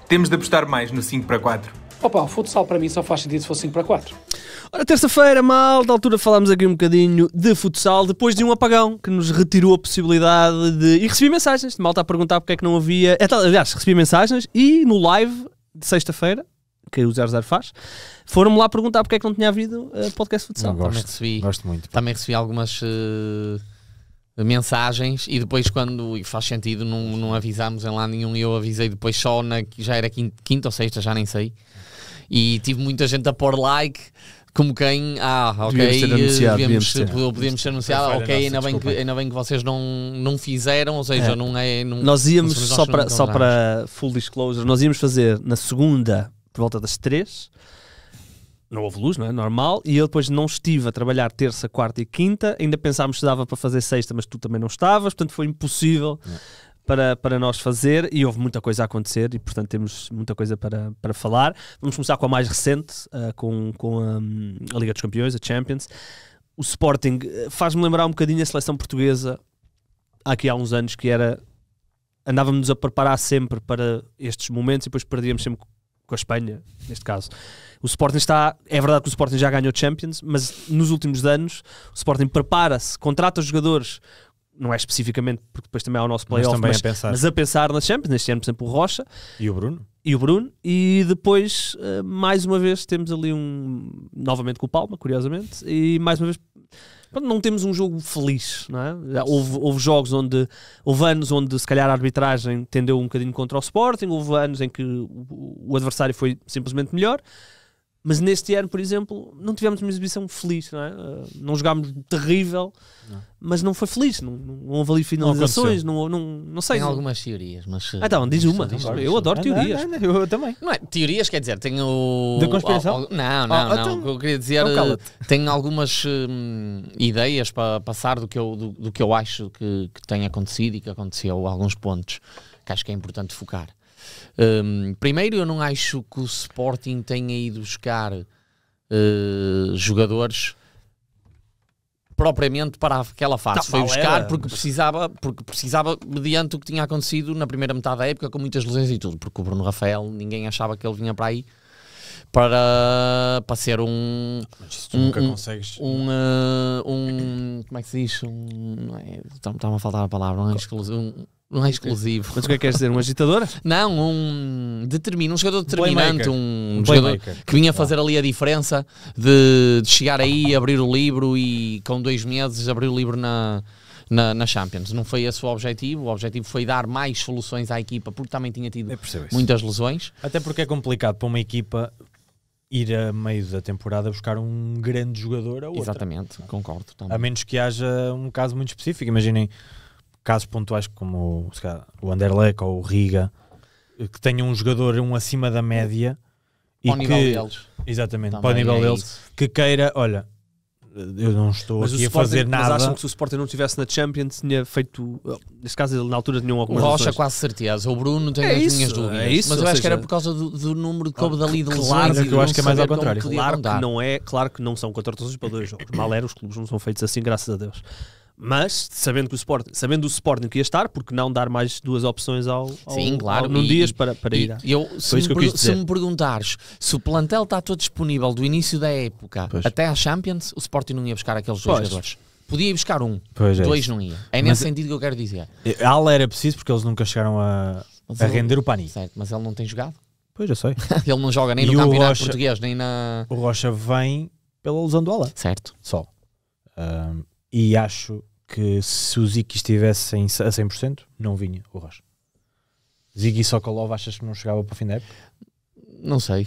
temos de apostar mais no 5-4. Opa, o futsal para mim só faz sentido se fosse 5-4. Ora, terça-feira, da altura falámos aqui um bocadinho de futsal, depois de um apagão que nos retirou a possibilidade de... E recebi mensagens de malta a perguntar porque é que não havia... Aliás, recebi mensagens e no live de sexta-feira, que o 00 faz, foram-me lá perguntar porque é que não tinha havido podcast futsal. Gosto muito. Também recebi algumas mensagens e depois quando faz sentido não avisámos em lá nenhum e eu avisei depois só que já era quinta ou sexta, já nem sei. E tive muita gente a pôr like, como quem, podíamos ter anunciado, ok, ainda bem que vocês não fizeram, ou seja, não é... Nós íamos, só para full disclosure, nós íamos fazer na segunda, por volta das 3, não houve luz, não é? Normal, e eu depois não estive a trabalhar terça, quarta e quinta, ainda pensámos que dava para fazer sexta, mas tu também não estavas, portanto foi impossível... Para nós fazer, e houve muita coisa a acontecer e portanto temos muita coisa para falar. Vamos começar com a mais recente, com a Liga dos Campeões, a Champions. O Sporting faz-me lembrar um bocadinho a seleção portuguesa aqui há uns anos, que era, andávamos a preparar sempre para estes momentos e depois perdíamos sempre com a Espanha, neste caso. O Sporting é verdade que o Sporting já ganhou Champions, mas nos últimos anos o Sporting prepara-se, contrata os jogadores, não é especificamente, porque depois também há o nosso playoff, mas a pensar nas Champions, neste ano, por exemplo, o Rocha. E o Bruno. E depois, mais uma vez, temos ali novamente com o Palma, curiosamente, e mais uma vez, não temos um jogo feliz, não é? Houve jogos houve anos onde se calhar a arbitragem tendeu um bocadinho contra o Sporting, houve anos em que o adversário foi simplesmente melhor. Mas neste ano, por exemplo, não tivemos uma exibição feliz, não é? Não jogámos terrível, mas não foi feliz. Não houve ali finalizações, não sei. Tem algumas teorias, mas... Então, diz uma. Eu adoro teorias. Eu também. Não é, teorias, quer dizer, tenho... Da conspiração? Não. O que eu queria dizer, tenho algumas ideias para passar do que eu acho que tem acontecido e que aconteceu a alguns pontos, que acho que é importante focar. Primeiro, eu não acho que o Sporting tenha ido buscar jogadores propriamente para aquela fase. Foi buscar porque precisava mediante o que tinha acontecido na primeira metade da época, com muitas lesões e tudo, porque o Bruno Rafael, ninguém achava que ele vinha para aí para ser nunca consegues. como é que se diz? Está-me a faltar a palavra, não é exclusivo. Mas o que é que queres dizer? Um agitador? Não, um jogador determinante, um jogador que vinha fazer ali a diferença de chegar aí, abrir o livro e com 2 meses abrir o livro na Champions. Não foi esse o objetivo foi dar mais soluções à equipa, porque também tinha tido muitas lesões. Até porque é complicado para uma equipa ir a meio da temporada buscar um grande jogador a outra. Exatamente, concordo também. A menos que haja um caso muito específico. Imaginem casos pontuais como o Anderlecht ou o Riga, que tenham um jogador acima da média e ao nível deles. Exatamente, para o nível deles, que queira, olha, eu não estou aqui a fazer nada. Mas acham que se o Sporting não estivesse na Champions tinha feito, neste caso ele na altura tinha algumas o Rocha quase certeza, o Bruno tem as minhas dúvidas, mas eu acho que era por causa do número que houve dali de lesões. Claro que eu acho que é mais ao contrário. Claro que não são contratações para 2 jogos, mal era, os clubes não são feitos assim, graças a Deus. Mas, sabendo o Sporting que ia estar, porque não dar mais 2 opções ao num dias para ir? Se me perguntares se o plantel está todo disponível do início da época até à Champions, o Sporting não ia buscar aqueles 2 jogadores. Podia ir buscar 1, 2 não ia. É nesse sentido que eu quero dizer. Ala era preciso porque eles nunca chegaram a render o Pani. Certo, mas ele não tem jogado. Pois, eu sei. Ele não joga nem no campeonato português, nem na... O Rocha vem pela lesão do Ala. Certo. Só. E acho que se o Ziki estivesse a 100%, não vinha o Rocha. Ziki e Sokolov, achas que não chegava para o fim da época? Não sei.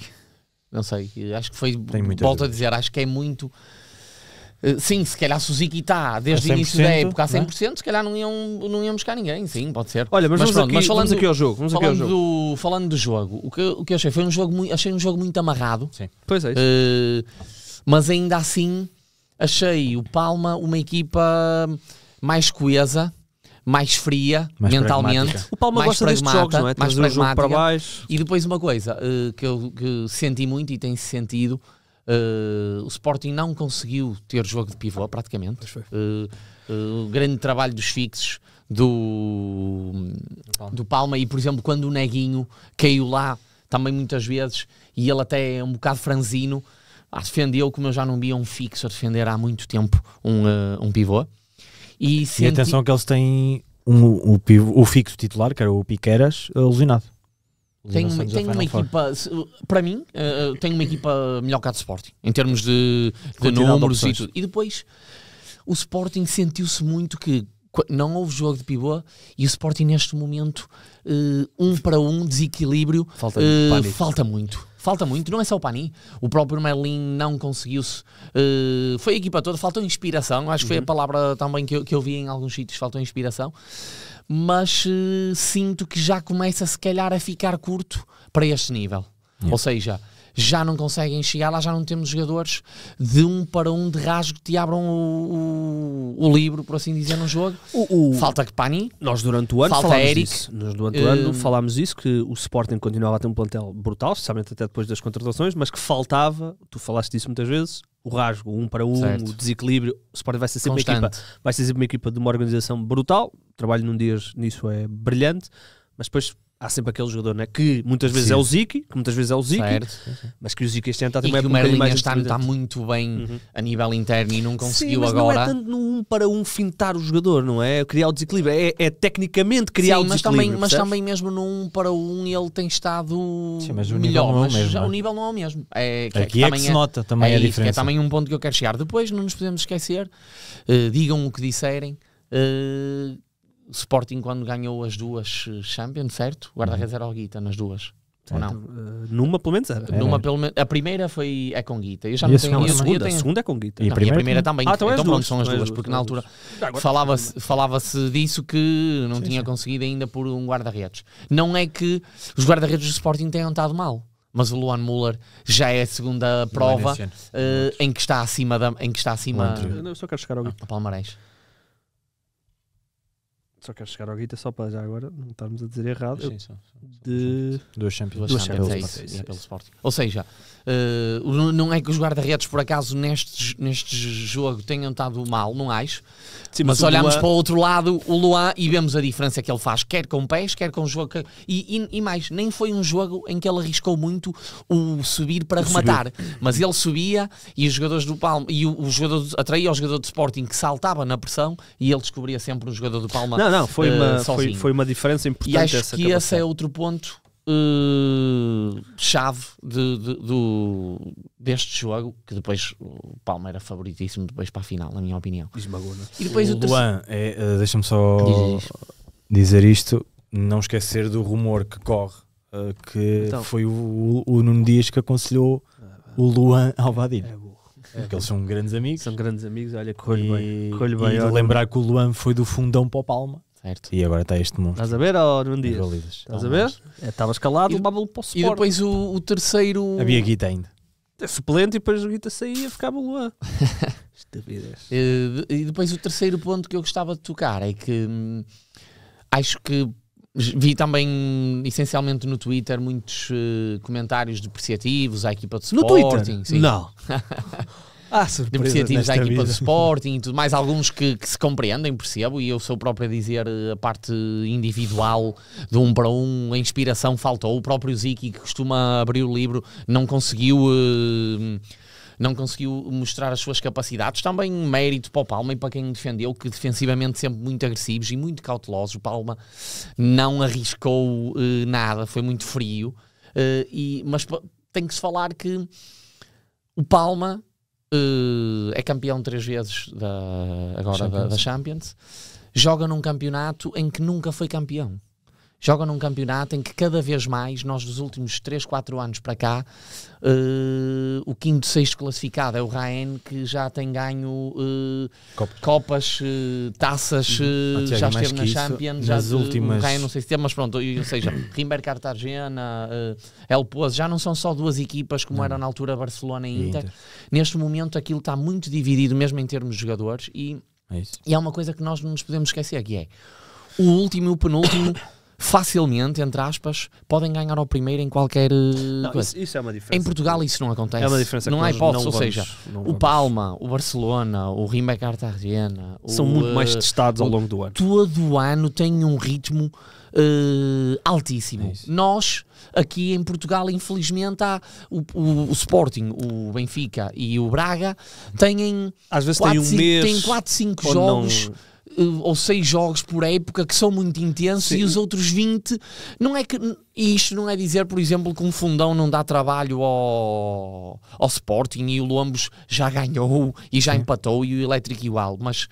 Acho que foi, volto a dizer, acho que é muito... Sim, se calhar se o Ziki está desde o início da época a 100%, se calhar não iam buscar ninguém. Sim, pode ser. Olha, mas vamos aqui ao jogo. Falando do jogo, o que eu achei foi achei um jogo muito amarrado. Sim. Pois é isso. Mas ainda assim... Achei o Palma uma equipa mais coesa, mais fria, mais mentalmente. O Palma gosta destes jogos, não é? Mais pragmática. Para baixo. E depois uma coisa que eu senti muito e tem sentido, o Sporting não conseguiu ter jogo de pivô praticamente. O grande trabalho dos fixos do Palma e, por exemplo, quando o Neguinho caiu lá também muitas vezes, e ele até é um bocado franzino, defendeu como eu já não via um fixo a defender há muito tempo um pivô. E atenção que eles têm o fixo titular, que era o Piqueras, lesionado. Tem uma equipa, para mim, tem uma equipa melhor que a do Sporting, em termos de números e tudo. E depois, o Sporting sentiu-se muito que não houve jogo de pivô e o Sporting neste momento, 1 para 1, desequilíbrio, falta muito, não é só o Pani, o próprio Merlin não conseguiu-se, foi a equipa toda, faltou inspiração, acho que foi a palavra também que eu vi em alguns sítios, faltou inspiração, mas sinto que já começa se calhar a ficar curto para este nível, ou seja, já não conseguem chegar lá, já não temos jogadores de 1 para 1 de rasgo que te abram o livro, por assim dizer, no jogo. Falta Pani. Nós durante o ano falámos isso, que o Sporting continuava a ter um plantel brutal, especialmente até depois das contratações, mas que faltava, tu falaste disso muitas vezes, o rasgo, 1 para 1, o desequilíbrio. O Sporting vai ser sempre uma equipa de uma organização brutal, o trabalho num dias nisso é brilhante, mas depois há sempre aquele jogador, né, que muitas vezes é o Ziki, mas que o Ziki este ano está também um bocadinho mais está muito bem a nível interno e não conseguiu mas agora. Não é tanto no 1 para 1 fintar o jogador, não é? Criar o desequilíbrio, é tecnicamente criar o desequilíbrio. Mas também mesmo no 1 para 1 ele tem estado mas melhor, mas mesmo, o nível não é o mesmo. Aqui é que se nota também a diferença. É também um ponto que eu quero chegar. Depois não nos podemos esquecer, digam o que disserem. O Sporting quando ganhou as 2 Champions, certo? O guarda-redes era o Guita nas 2. Ou não? Numa pelo menos era. A primeira é com Guita. Eu já não tenho, a segunda é com Guita. E a primeira também. Então pronto, são as duas, porque na altura falava-se disso que não tinha conseguido ainda por um guarda-redes. Não é que os guarda-redes do Sporting tenham estado mal, mas o Luan Müller já é a segunda prova em que está acima Eu só quero chegar ao Guita. Palmarés. Só quero chegar ao Guita, só para já agora não estarmos a dizer errado. De 2 Champions. É isso, pelo Sporting. Ou seja, não é que os guarda-redes por acaso neste jogo tenham estado mal, não acho. Sim, mas olhamos para o outro lado, o Luan, e vemos a diferença que ele faz, quer com pés, quer com jogo. E mais, nem foi um jogo em que ele arriscou muito o subir para rematar, mas ele subia e os jogadores do Palma, e o jogador atraía o jogador do Sporting que saltava na pressão e ele descobria sempre um jogador do Palma. Não, foi uma diferença importante. E acho que esse é outro ponto chave deste jogo, que depois o Palma era favoritíssimo depois para a final, na minha opinião. E depois o Luan, deixa-me só dizer isto, não esquecer do rumor que corre, que foi o Nuno Dias que aconselhou o Luan ao Vadim. Porque eles são grandes amigos. Olha, colho bem. E lembrar que o Luan foi do fundão para o Palma. Certo. E agora está este monstro. Estás a ver, Nuno Dias? Estás a ver? Estava escalado, levava-o para o Sport. E depois o terceiro... Havia Guita ainda. É suplente e depois o Guita saía, ficava o Luan. Estupidez. E depois o terceiro ponto que eu gostava de tocar é que acho que vi também, essencialmente no Twitter, muitos comentários depreciativos à equipa de Sporting. No Twitter? Sim. Não. Depreciativos à equipa do Sporting e tudo mais, alguns que se compreendem, percebo, e eu sou o próprio a dizer a parte individual de 1 para 1, a inspiração faltou. O próprio Ziki, que costuma abrir o livro, não conseguiu mostrar as suas capacidades. Também mérito para o Palma e para quem defendeu, que defensivamente sempre muito agressivos e muito cautelosos. O Palma não arriscou nada, foi muito frio, mas tem que se falar que o Palma é campeão 3 vezes da Champions, joga num campeonato em que nunca foi campeão. Joga num campeonato em que cada vez mais, nós dos últimos 3, 4 anos para cá, o 5º, 6º classificado é o Raen, que já tem ganho copas, taças, já esteve na Champions, nas últimas... O Raen não sei se teve, mas pronto, ou seja, Rimber Cartagena, El Pozo, já não são só 2 equipas como era na altura Barcelona e Inter. Neste momento aquilo está muito dividido, mesmo em termos de jogadores, e é uma coisa que nós não nos podemos esquecer, que é o último e o penúltimo facilmente, entre aspas, podem ganhar ao primeiro em qualquer coisa. Isso é uma diferença. Em Portugal isso não acontece. É uma diferença. Não há hipótese, ou seja, não o Palma, o Barcelona, o Rimbaud Cartagena... São muito mais testados ao longo do ano. Todo o ano tem um ritmo altíssimo. Nós, aqui em Portugal, infelizmente, há o Sporting, o Benfica e o Braga têm... Às vezes têm um mês... Têm 4, 5 jogos... ou 6 jogos por época que são muito intensos. Sim. E os outros 20 não é que, e isto não é dizer, por exemplo, que um Fundão não dá trabalho ao Sporting e o Lombos já ganhou e já empatou e o Elétrico igual, mas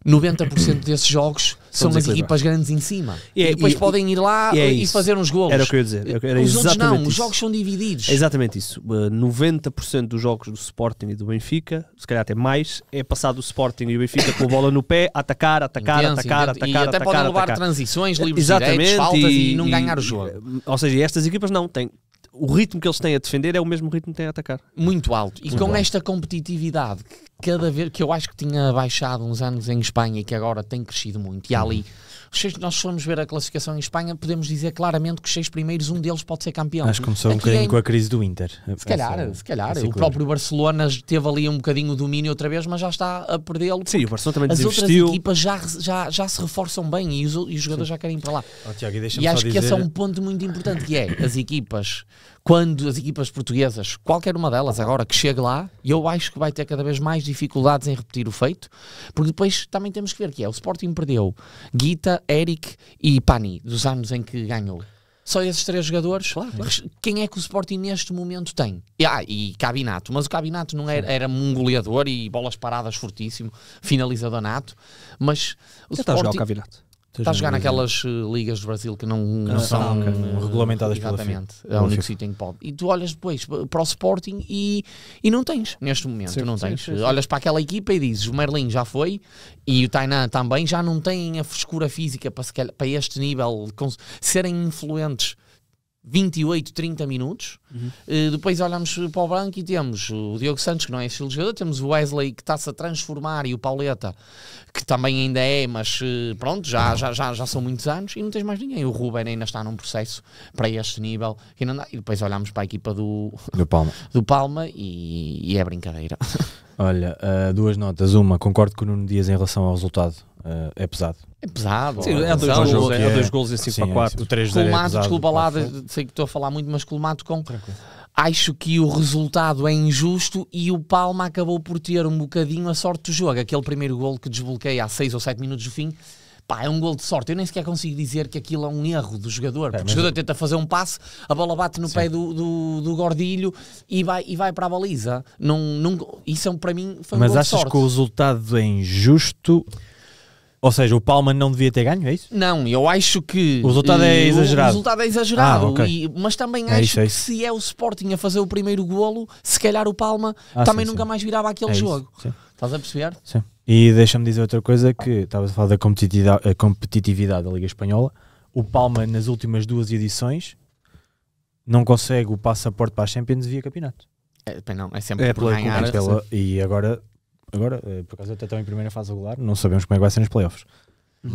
90% desses jogos são nas equipas grandes em cima. E depois podem ir lá e fazer uns golos. Era o que eu ia dizer. Era os outros não, isso. Os jogos são divididos. É exatamente isso. 90% dos jogos do Sporting e do Benfica, se calhar até mais, é passado o Sporting e o Benfica com a bola no pé, atacar. E até podem levar transições, livres direitos, faltas e não ganhar o jogo. Ou seja, estas equipas não têm... O ritmo que eles têm a defender é o mesmo ritmo que têm a atacar. Muito alto. E com esta competitividade, cada vez que eu acho que tinha baixado uns anos em Espanha e que agora tem crescido muito, e há ali, nós formos ver a classificação em Espanha, podemos dizer claramente que os 6 primeiros, um deles pode ser campeão. Acho que começou um bocadinho com a crise do Inter. Se calhar. O próprio Barcelona teve ali um bocadinho o domínio outra vez, mas já está a perdê-lo. Sim, o Barcelona também as outras equipas já se reforçam bem e os jogadores já querem ir para lá. Tiago, e acho que esse é um ponto muito importante, que é as equipas... Quando as equipas portuguesas, qualquer uma delas agora que chegue lá, eu acho que vai ter cada vez mais dificuldades em repetir o feito, porque depois também temos que ver que o Sporting perdeu Guita, Eric e Pani, dos anos em que ganhou. Só esses 3 jogadores. Claro. Quem é que o Sporting neste momento tem? E Cabinato, mas o Cabinato não era um goleador e bolas paradas fortíssimo, finalizador nato, mas o Sporting... Está a jogar o Cabinato. Está a jogar naquelas ligas do Brasil que não são regulamentadas pela exatamente. É o único sítio em que pode. E tu olhas depois para o Sporting e não tens, neste momento. Sim, não tens. Sim. Olhas para aquela equipa e dizes, o Merlin já foi e o Tainan também, já não têm a frescura física para este nível, serem influentes 28, 30 minutos. Depois olhamos para o banco e temos o Diogo Santos, que não é esse jogador, temos o Wesley, que está-se a transformar, e o Pauleta, que também ainda é, mas pronto, já são muitos anos, e não tens mais ninguém. O Ruben ainda está num processo para este nível, e depois olhamos para a equipa do Palma e é brincadeira. Olha, 2 notas. Uma, concordo com o Nuno Dias em relação ao resultado. É pesado. É pesado. Sim, é 2 golos em 5-4. O 3-0 Colmato, desculpa lá, sei que estou a falar muito, mas Colmato com... Acho que o resultado é injusto e o Palma acabou por ter um bocadinho a sorte do jogo. Aquele primeiro golo que desbloqueia há 6 ou 7 minutos do fim, é um golo de sorte. Eu nem sequer consigo dizer que aquilo é um erro do jogador, porque o jogador tenta fazer um passe, a bola bate no pé do Gordilho e vai para a baliza. Isso para mim foi um golo de sorte. Mas achas que o resultado é injusto? Ou seja, o Palma não devia ter ganho, é isso? Não, eu acho que... O resultado é exagerado. O resultado é exagerado, okay. Mas também acho que se é o Sporting a fazer o primeiro golo, se calhar o Palma também nunca mais virava aquele jogo. Estás a perceber? Sim. E deixa-me dizer outra coisa, que estavas a falar da competitividade da Liga Espanhola. O Palma, nas últimas 2 edições, não consegue o passaporte para a Champions via campeonato. Não, é sempre por ganhar. E agora, por acaso até estão em primeira fase regular, não sabemos como é que vai ser nos playoffs.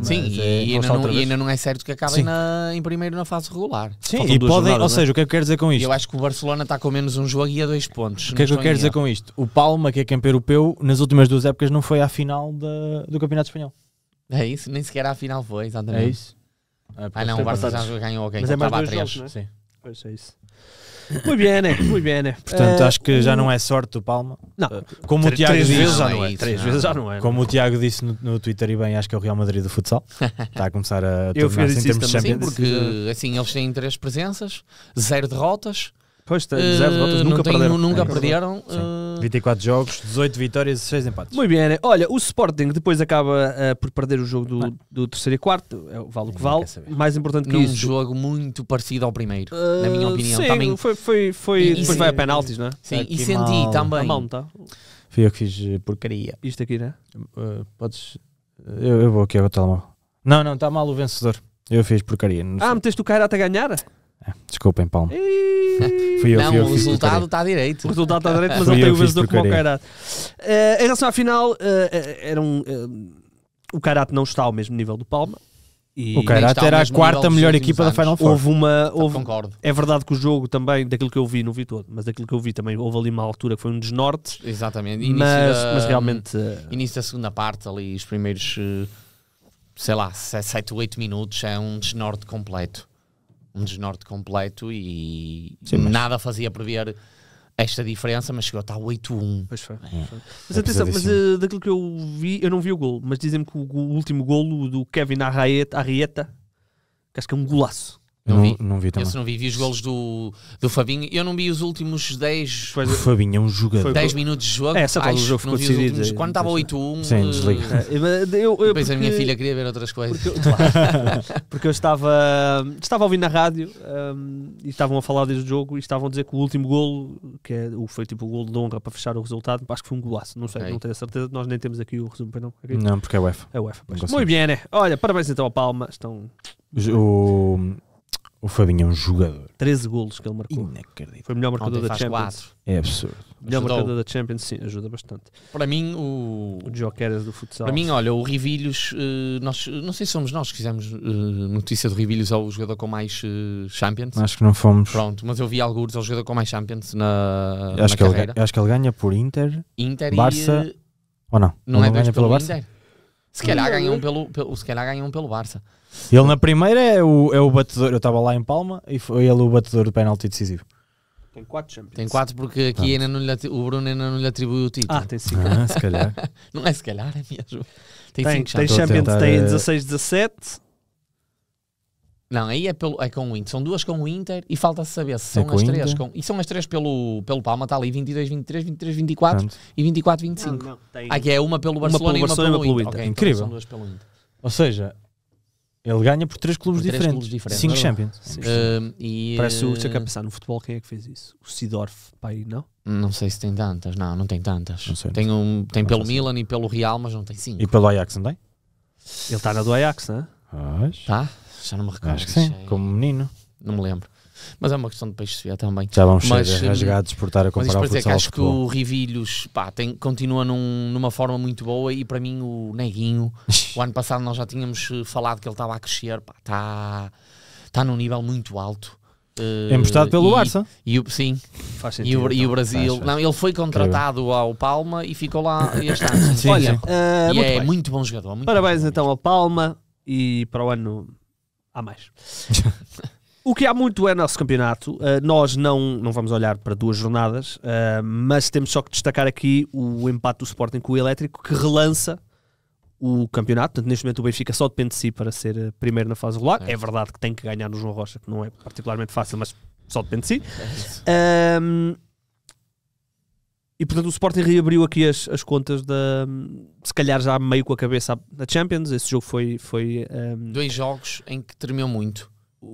Sim, e ainda não é certo que acabem em primeiro na fase regular. Sim, e podem, ou seja, o que é que eu quero dizer com isto? Eu acho que o Barcelona está com menos um jogo e a 2 pontos. O que é que eu quero dizer com isto? O Palma, que é campeão europeu, nas últimas 2 épocas não foi à final do Campeonato Espanhol. É isso, nem sequer à final foi, exatamente. É isso. Não, o Barça já ganhou alguém. Mas é mais 2 jogos, não é? Sim. Pois é isso. Muito bem. Portanto, acho que já não é sorte do Palma. Não, como o Tiago disse, três vezes já não é. Como o Tiago disse no Twitter, e bem, acho que é o Real Madrid do futsal. Está a começar a tornar-se em termos de Champions. Sim, porque assim eles têm 3 presenças, 0 derrotas. Pois, 0 derrotas, nunca perderam. 24 jogos, 18 vitórias e 6 empates. Muito bem, olha, o Sporting depois acaba por perder o jogo do 3º e 4º, vale o que vale. Mais importante que isso. Um jogo muito parecido ao primeiro, na minha opinião. Sim, também foi depois vai a penaltis, não é? Sim, e senti também. Mal, não está? Fui eu que fiz porcaria. Isto aqui, não é? Podes... Eu vou aqui ao telemóvel. Não, está mal o vencedor. Eu fiz porcaria. Meteste o Cairata a ganhar? Desculpem, Palma. O resultado está direito. O resultado está direito, mas ele tem o vencedor como o Cairata. Em relação à final, o Cairata não está ao mesmo nível do Palma. O Kairat era a quarta melhor equipa da Final Four. Concordo. É verdade que o jogo também, daquilo que eu vi, não vi todo, mas daquilo que eu vi também, houve ali uma altura que foi um desnorte. Exatamente. Mas realmente... Início da segunda parte, ali os primeiros, sei lá, 7 ou 8 minutos, é um desnorte completo. E nada fazia prever esta diferença, mas chegou a estar 8-1. Pois foi. Mas atenção, daquilo que eu vi, eu não vi o golo, mas dizem-me que o último golo do Kevin Arrieta, que acho que é um golaço. Não vi também. Esse não vi os golos do Fabinho. Eu não vi os últimos 10... O Fabinho é um jogador. 10 minutos de jogo. Só o jogo ficou decidido. Quando estava 8-1... Sim, desliga. Depois a minha filha queria ver outras coisas. Porque eu estava a ouvir na rádio e estavam a falar deste jogo e estavam a dizer que o último golo, foi tipo o golo de honra para fechar o resultado, acho que foi um golaço. Não sei, não tenho a certeza. Nós nem temos aqui o resumo, não? Okay? Não, porque é UEFA. É UEFA. Muito bem, né? Olha, parabéns então ao Palma. O Fabinho é um jogador. 13 golos que ele marcou. Inacreditável. Foi o melhor marcador da Champions. 4. É absurdo. Melhor marcador da Champions, sim, ajuda bastante. Para mim, o Jokeres do futsal. Para mim, olha, o Rivilhos, não sei se somos nós que fizemos notícia do Rivilhos ao jogador com mais Champions. Acho que não fomos. Pronto, mas eu vi alguns ao jogador com mais Champions na carreira. Acho que ele ganha por Inter Barça, ou não? Não é ganha pelo Barça? Inter? Se calhar ganham pelo Barça. Ele na primeira é o batedor. Eu estava lá em Palma e foi ele o batedor do penalti decisivo. Tem 4 Champions. Tem 4 porque aqui ainda o Bruno ainda não lhe atribuiu o título. Tem 5. Se calhar. Não é se calhar, é mesmo. Tem 5 Champions. Tem 16-17. Não, aí é com o Inter. São 2 com o Inter e falta-se saber se são as 3 com... E são as 3 pelo Palma, está ali 22-23, 23-24 e 24-25. Não, aqui é uma pelo Barcelona e uma pelo Inter. Okay, incrível. Então são 2 pelo Inter. Ou seja, ele ganha por 3 clubes diferentes. 5 Champions. Parece o que a pensar no futebol, quem é que fez isso? O Seedorf, pai, não? Não sei se tem tantas. Não tem tantas. Tem pelo Milan e pelo Real, mas não tem 5. E pelo Ajax não tem? Ele está na do Ajax, não é? Tá? Já não me recordo. Acho que sim, como menino. Não me lembro. Mas é uma questão de peixe se ver também. Já vamos ser rasgados por estar a comparar o futsal. Acho que o Rivilhos continua numa forma muito boa e para mim o Neguinho, o ano passado nós já tínhamos falado que ele estava a crescer, está num nível muito alto. Emprestado pelo Barça. Sim. Faz sentido, e o Brasil. Faz. Não, ele foi contratado ao Palma e ficou lá este ano. Sim, olha, é muito bom jogador. Parabéns então ao Palma e para o ano há mais. O que há muito é nosso campeonato. Nós não vamos olhar para 2 jornadas, mas temos só que destacar aqui o empate do Sporting com o Elétrico, que relança o campeonato. Portanto, neste momento o Benfica só depende de si para ser primeiro na fase regular. É verdade que tem que ganhar no João Rocha, que não é particularmente fácil, mas só depende de si. E portanto o Sporting reabriu aqui as contas se calhar já meio com a cabeça da Champions. Esse jogo foi 2 jogos em que tremeu muito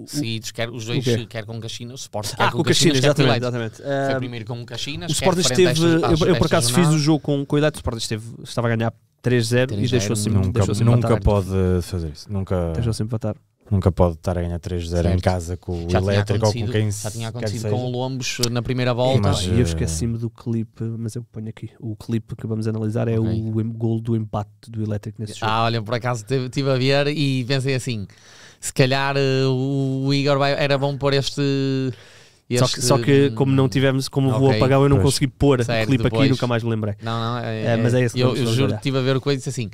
seguidos, os dois, quer com o Caxinas, o Sporting quer com o Caxinas, exatamente. Foi primeiro com o Caxinas. O Sporting esteve, eu por acaso fiz o jogo com o Elétrico, o Sporting estava a ganhar 3-0 e deixou-se nunca pode fazer isso. Deixou-se empatar. Nunca pode estar a ganhar 3-0 em casa com o Elétrico ou com quem já tinha acontecido com o Lombos na primeira volta. E eu esqueci-me do clipe, mas eu ponho aqui. O clipe que vamos analisar é o gol do empate do Elétrico nesse jogo. Olha, por acaso estive a ver e pensei assim, se calhar o Igor era bom pôr este... Só que como não tivemos, como vou apagar, eu não consegui pôr o clipe aqui e nunca mais me lembrei. Mas é esse que eu juro que estive a ver o coisa e disse assim,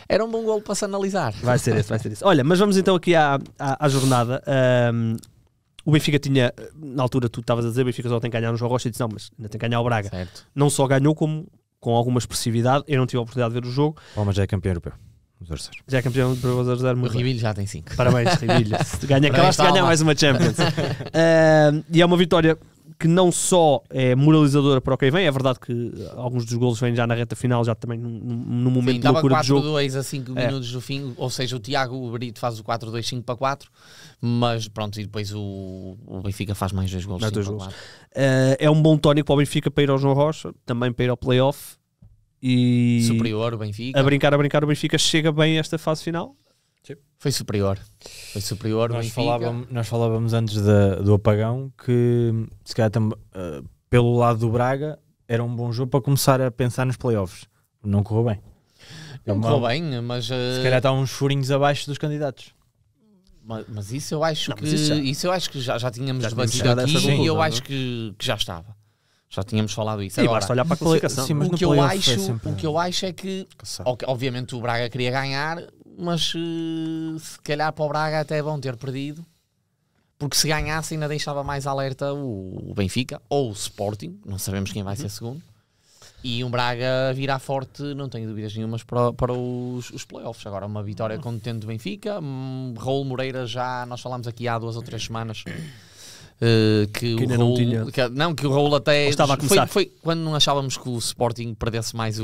era um bom golo para se analisar. Vai ser esse. Olha, mas vamos então aqui à jornada. O Benfica tinha, na altura tu estavas a dizer, o Benfica só tem que ganhar no João Rocha e disse, não, mas ainda tem que ganhar o Braga. Certo. Não só ganhou, como com alguma expressividade. Eu não tive a oportunidade de ver o jogo. Mas já é campeão europeu. Já é campeão europeu 0-0. O Rivilho já tem 5. Parabéns, Rivilho. Acabaste de ganhar mais uma Champions. E é uma vitória que não só é moralizadora para o que vem, é verdade que alguns dos golos vêm já na reta final, já também no momento de loucura do jogo. Estava 4-2 a 5 minutos do fim, ou seja, o Tiago Brito faz o 4-2, 5-4, mas pronto, e depois o Benfica faz mais 2 golos. É um bom tónico para o Benfica para ir ao João Rocha, também para ir ao play-off. E superior o Benfica. A brincar, o Benfica chega bem a esta fase final. Foi superior. Nós falávamos antes do apagão que se calhar pelo lado do Braga era um bom jogo para começar a pensar nos playoffs. Não correu bem. Não correu bem, mas se calhar está uns furinhos abaixo dos candidatos. Mas isso eu acho que isso eu acho que já tínhamos debatido chegado a essa aqui, e conclusão, eu não é? acho que já estava. Já tínhamos falado isso. E Agora, basta olhar para a classificação. Sim, mas o no que eu playoff acho, é sempre o que eu acho é que obviamente o Braga queria ganhar, mas se calhar para o Braga até é bom ter perdido, porque se ganhasse ainda deixava mais alerta o Benfica ou o Sporting, não sabemos quem vai ser segundo, e o Braga virá forte, não tenho dúvidas nenhumas, para os playoffs. Agora uma vitória contente do Benfica. Raul Moreira, já nós falámos aqui há 2 ou 3 semanas que o Raul, que o Raul até estava a começar. Foi quando não achávamos que o Sporting perdesse mais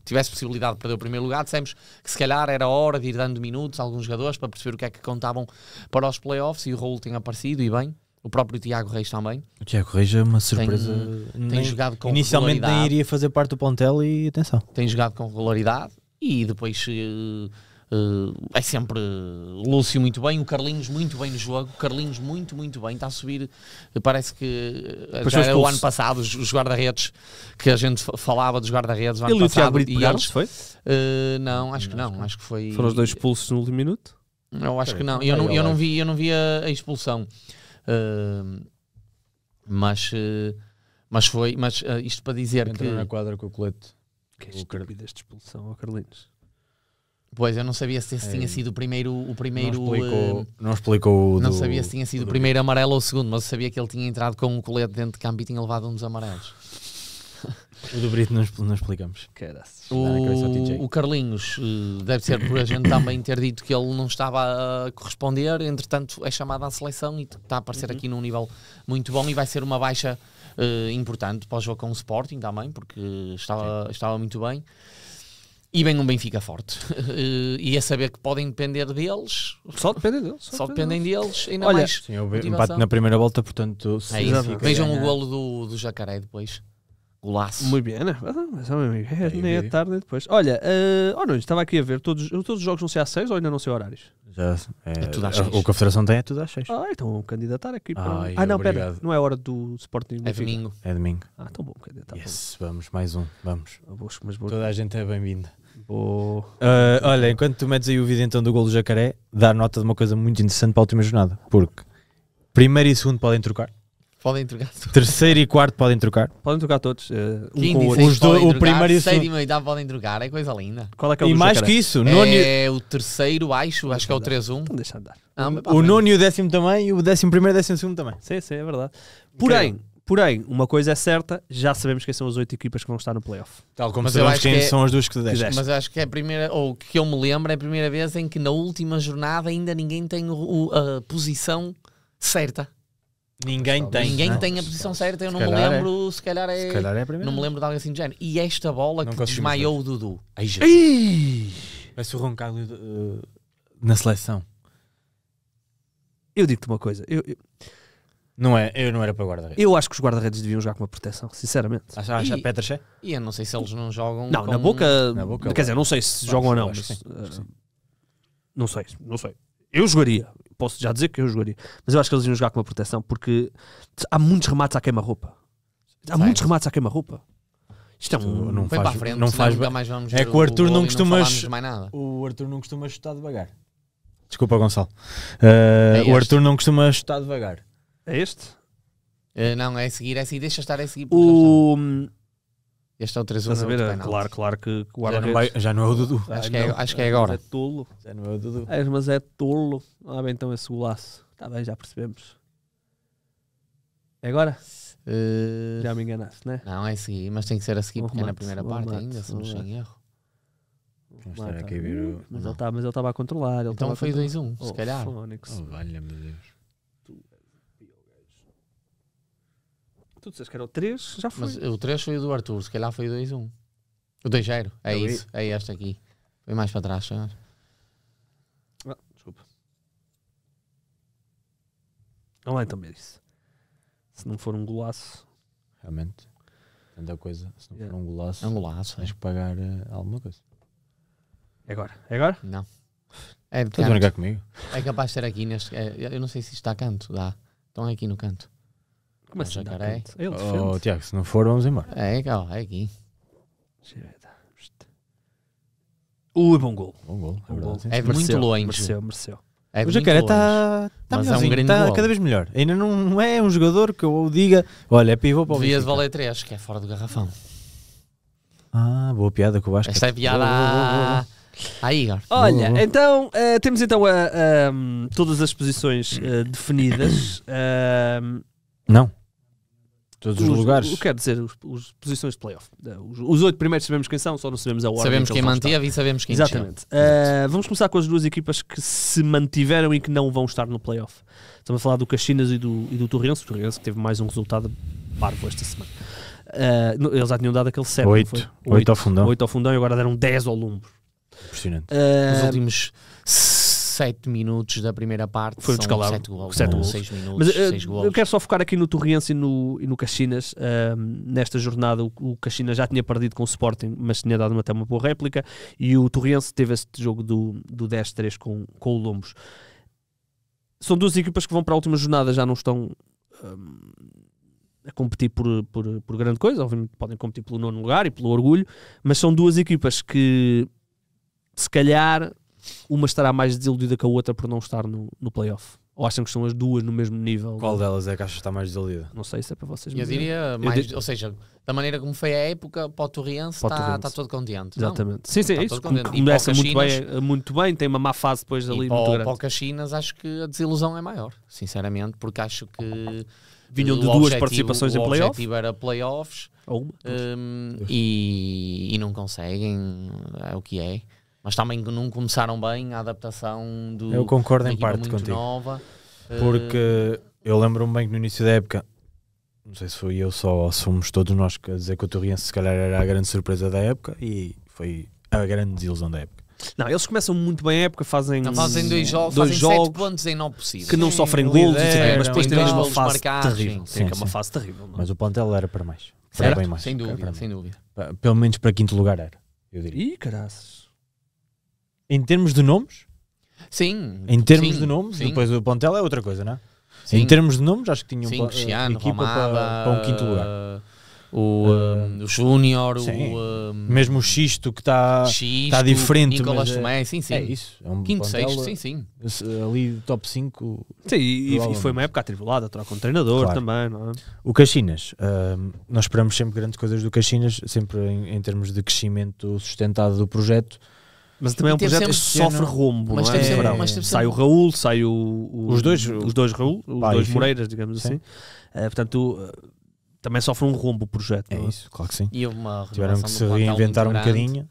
tivesse possibilidade de perder o primeiro lugar, dissemos que se calhar era hora de ir dando minutos a alguns jogadores para perceber o que é que contavam para os playoffs, e o Raul tem aparecido, e bem, o próprio Tiago Reis também. O Tiago Reis é uma surpresa. Tem jogado com inicialmente regularidade. nem iria fazer parte do plantel, e atenção. Tem jogado com regularidade, e depois é sempre Lúcio muito bem, o Carlinhos muito bem no jogo, o Carlinhos muito bem, está a subir, parece que já era o ano passado, os guarda-redes que a gente falava dos guarda-redes o ano Ele e o Tiago passado, Brito pegaram-se, foi? Não, acho que não, acho que foi... Foram os 2 expulsos no último minuto? Eu acho que não, eu não vi a expulsão, mas isto para dizer Entrou que... na quadra com o colete. Que estúpido esta expulsão ao Carlinhos. Pois, eu não sabia se esse tinha sido o primeiro não explicou não sabia se tinha sido o primeiro amarelo ou o segundo, mas eu sabia que ele tinha entrado com um colete dentro de campo e tinha levado um dos amarelos. O do Brito não explicamos. O Carlinhos deve ser por a gente também ter dito que ele não estava a corresponder, entretanto é chamado à seleção e está a aparecer aqui num nível muito bom, e vai ser uma baixa importante para o jogo com o Sporting também, porque estava muito bem. E bem um Benfica forte. E a saber que podem depender deles. Só dependem deles. Só dependem deles. Ainda Olha, mais sim, houve empate na primeira volta, portanto... É isso. Vejam o golo do Jacaré depois. Golaço. Muito bem, né? Mas, meu amigo, nem é tarde depois. Olha, não, estava aqui a ver, todos os jogos vão ser às 6 ou ainda não sei horários? Já, é tudo às 6. O que a Federação tem é tudo às 6. Então vou candidatar aqui para... Ai, não, obrigado. pera, não é hora do Sporting. É domingo. É domingo. Então bom, candidatar. Yes, vamos, mais um, vamos. Mas Toda a gente é bem-vinda. Vou... Olha, enquanto tu metes aí o vídeo então do golo do Jacaré, dar nota de uma coisa muito interessante para a última jornada, porque primeiro e segundo podem trocar. Podem trocar. Terceiro e quarto podem trocar. Podem trocar todos. Quem com disse o primeiro e o sétimo e oitavo podem trocar, é coisa linda. Qual é que é o E do mais Jacaré? que isso, É o terceiro, acho que é o 3-1. Então deixa andar. o nono e o 10º também, e o 11º e o 12º também. Sim, é verdade. Porém, uma coisa é certa, já sabemos quem são as 8 equipas que vão estar no playoff. Tal como mas sabemos quem são as duas que deste. Mas eu acho que é a primeira, ou que eu me lembro, é a primeira vez em que na última jornada ainda ninguém tem a posição certa. Ninguém tem a posição certa, eu não me lembro, se calhar é a primeira. Não me lembro de algo assim de género. E esta bola que desmaiou o Dudu. Parece o Roncalho na seleção. Eu digo-te uma coisa, eu não era para guarda-redes. Eu acho que os guarda-redes deviam jogar com uma proteção, sinceramente. Acha Peterche? E eu não sei se eles não jogam. Não, na boca quer dizer, não sei se jogam ou não, mas não sei. Eu jogaria, posso já dizer que eu jogaria, mas eu acho que eles iam jogar com uma proteção, porque há muitos remates à queima-roupa. Isto é não faz, para a frente, não faz mais vamos é que o Arthur não costuma mais nada. O Arthur não costuma chutar devagar. Desculpa, Gonçalo. O Arthur não costuma chutar devagar. É este? Não, é seguir, deixa estar a seguir. Este é o 3-1. Claro que o guarda-redes já não é o Dudu. Acho que é agora. É tolo. Já não é o Dudu. Mas é tolo. Bem, então esse golaço. Está bem, já percebemos. É agora? Já me enganaste, não é? Não, é seguir, mas tem que ser a seguir porque é na primeira parte ainda, somos sem erro. Vamos estar aqui a ver mas ele estava a controlar. Então foi 2-1, se calhar. Valha-me Deus. Tu disseste que era o 3, já foi. Mas o 3 foi o do Arthur, se calhar foi o 2-1. O 2-0, é isso, é este aqui. Foi mais para trás, senhor. Desculpa. Vamos lá então ver isso. Se não for um golaço. Realmente, tanta coisa. Se não for um golaço, é um golaço. Tens que pagar alguma coisa. É agora? Não. É de Estás a brincar comigo? É capaz de ser aqui neste. Eu não sei se isto está a canto, dá. Estão aqui no canto. Como assim? Jacaré. Tiago, se não for, vamos embora. É aqui. Bom gol. Bom gol, é de muito longe. Mereceu. É O Jacaré muito longe. está Mas melhorzinho, grande está gol. cada vez melhor. Ainda não é um jogador que eu diga, olha, é pivô para o Devia de Benfica. valer 3, que é fora do garrafão. Boa piada com o Vasco. Esta é piada a Igor. Olha, Boa. então temos então todas as posições definidas. Não. Todos os lugares. O que quer dizer, as posições de playoff. Os 8 primeiros sabemos quem são, só não sabemos a ordem. Sabemos que quem eles vão estar. manteve e sabemos quem desceu. Exatamente. Vamos começar com as duas equipas que se mantiveram e que não vão estar no playoff. Estamos a falar do Caxinas e do Torrense. O Torrense que teve mais um resultado parvo esta semana. Eles já tinham dado aquele 7. 8 ao fundão. 8 ao fundão e agora deram 10 ao Lumbro. Impressionante. Os últimos 7 minutos da primeira parte Foi um são descalabro. 7 golos. 7 golos. 6 minutos, Mas 6 golos. eu quero só focar aqui no Torrense e no Caxinas. Nesta jornada o Caxinas já tinha perdido com o Sporting, mas tinha dado até uma boa réplica, e o Torrense teve este jogo do 10-3 com o Lombos. São duas equipas que vão para a última jornada, já não estão a competir por grande coisa, obviamente podem competir pelo 9º lugar e pelo orgulho, mas são duas equipas que se calhar uma estará mais desiludida que a outra por não estar no playoff. Ou acham que são as duas no mesmo nível? Qual delas é que achas que está mais desiludida? Não sei se é para vocês me Eu dizerem. diria mais, ou seja, da maneira como foi a época, para o Torrense está todo contente. Exatamente. Sim, Está é isso. todo contente. E Começa para o muito bem, tem uma má fase depois ali E muito para grande. o Caxinas acho que a desilusão é maior, sinceramente, porque acho que Vinham de o duas objetivo- participações em o playoff. objetivo era playoffs Ou uma. e não conseguem, é o que é. Mas também não começaram bem a adaptação do Eu concordo da em equipa parte muito contigo. nova. Porque eu lembro-me bem que no início da época, não sei se foi eu só ou se fomos todos nós a dizer que o Torrense se calhar era a grande surpresa da época, e foi a grande desilusão da época. Não, eles começam muito bem a época, fazem 2 jogos, fazem 7 pontos em 9 possíveis. que não sofrem Sim, golos, lideram, mas depois tem têm uma golos fase marcados, terrível. sim. Tem que é Sim, uma sim. fase terrível. Não é? Mas o plantel era para mais. Para Certo? bem mais. Sem Era dúvida, para sem dúvida. mais. Pelo menos para quinto lugar era, eu diria. Ih, caraças. Em termos de nomes, Sim. em termos sim, de nomes, sim. depois o plantel é outra coisa, não é? Sim. Em termos de nomes, acho que tinham Sim, Cristiano, equipa Romada, para um quinto lugar. O Júnior, sim. o Mesmo o Xisto que está Xisto, diferente, Nicolas mas Tomé, sim, sim. é isso. É um Quinto, plantel, sexto, sim. ali top 5. Sim, e Provavelmente. foi uma época atribulada, troca um treinador Claro. também, não é? O Caxinas, nós esperamos sempre grandes coisas do Caxinas, sempre em termos de crescimento sustentado do projeto. Mas também é um teve projeto que sempre- sofre rombo, Mas não teve é? sempre- É. mas teve Sai o sempre- Raul, sai os dois Raul, os Pai e dois filho. Moreiras, digamos Sim. assim. Portanto, também sofre um rombo o projeto. É não isso, claro que sim. E houve uma Tiveram renovação que do se plantel reinventar um muito grande. bocadinho.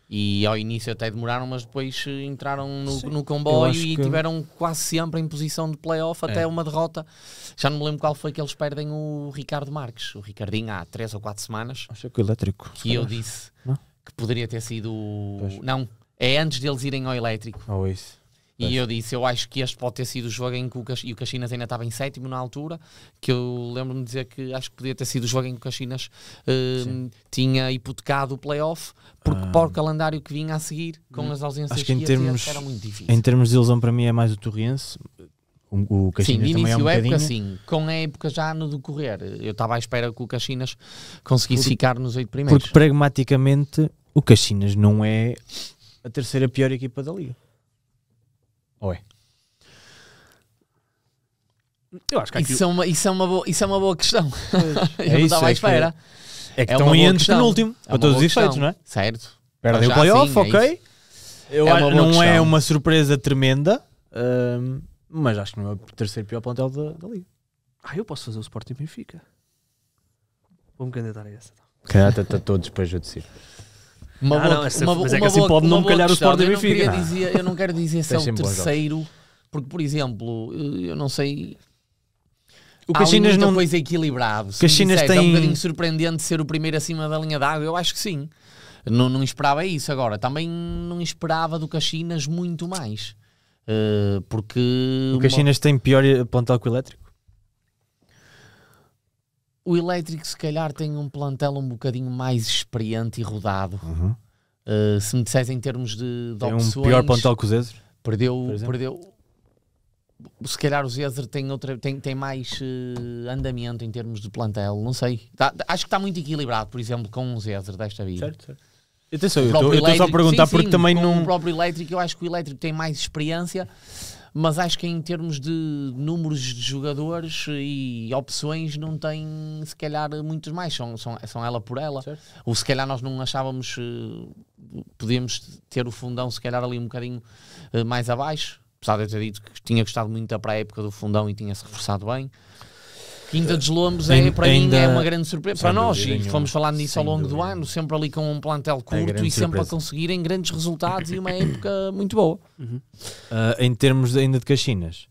E ao início até demoraram, mas depois entraram Sim, no eu comboio acho e que- tiveram quase sempre em posição de playoff até É. uma derrota. Já não me lembro qual foi que eles perdem o Ricardo Marques. O Ricardinho há 3 ou 4 semanas. Acho que o elétrico. Que eu disse Não? que poderia ter sido... Pois. Não, é antes deles irem ao elétrico. Ou isso. Pois. E eu disse, eu acho que este pode ter sido o jogo em que o Caxinas ainda estava em 7º na altura, que eu lembro-me de dizer que acho que podia ter sido o jogo em que o Caxinas tinha hipotecado o playoff, porque para o calendário que vinha a seguir, com as ausências Acho que em ia ter, termos- era muito difícil. Em termos de ilusão, para mim é mais o Torrense. O Sim, Caxinas de também é um início da época bocadinho. sim, com a época já no decorrer. Eu estava à espera que o Caxinas conseguisse ficar nos 8 primeiros. Porque pragmaticamente o Caxinas não é a terceira pior equipa da liga. Ou é? Eu acho que aqui, Isso é uma boa questão. Eu É não isso, estava à é que- espera. É que É estão uma em boa antes questão. penúltimo, É para uma todos os boa efeitos, questão. não é? Certo. Perdem Já o playoff, sim, é ok. isso. É uma boa Não é questão. uma surpresa tremenda, mas acho que não é o terceiro pior plantel da liga. eu posso fazer o Sporting Benfica. Vou-me candidatar a essa. Calhar está todos para judici. Mas é que assim pode não me calhar o Sporting Benfica. Eu não quero dizer se é o Tem sempre bons terceiro, porque, por exemplo, eu não sei. O Há ali Caxinas muita não. coisa equilibrado. Se Caxinas me disseres, é um tem- bocadinho surpreendente ser o primeiro acima da linha d'água. Eu acho que sim. Não esperava isso. Agora, também não esperava do Caxinas muito mais. Porque O Caxinas tem pior plantel que o elétrico. o Elétrico, se calhar, tem um plantel um bocadinho mais experiente e rodado. Se me disseres em termos de Tem opções, um pior plantel que o Zezer. por exemplo? perdeu. Se calhar o Zezer tem mais andamento em termos de plantel, não sei. Acho que está muito equilibrado, por exemplo, com o Zezer desta vida. Certo. Atenção, O eu próprio estou só a Elétrico- perguntar sim, porque sim, também com não. o próprio Elétrico, eu acho que o Elétrico tem mais experiência, mas acho que em termos de números de jogadores e opções não tem se calhar muitos mais, são ela por ela, certo. Ou se calhar nós não achávamos, podíamos ter o Fundão se calhar ali um bocadinho mais abaixo, apesar de eu ter dito que tinha gostado muito da pré-época do Fundão e tinha-se reforçado bem. Quinta dos Lombos para mim é uma grande surpresa para nós, e fomos falando nisso ao longo do ano, sempre ali com um plantel curto e sempre a conseguirem grandes resultados e uma época muito boa. Em termos ainda de Caxinas,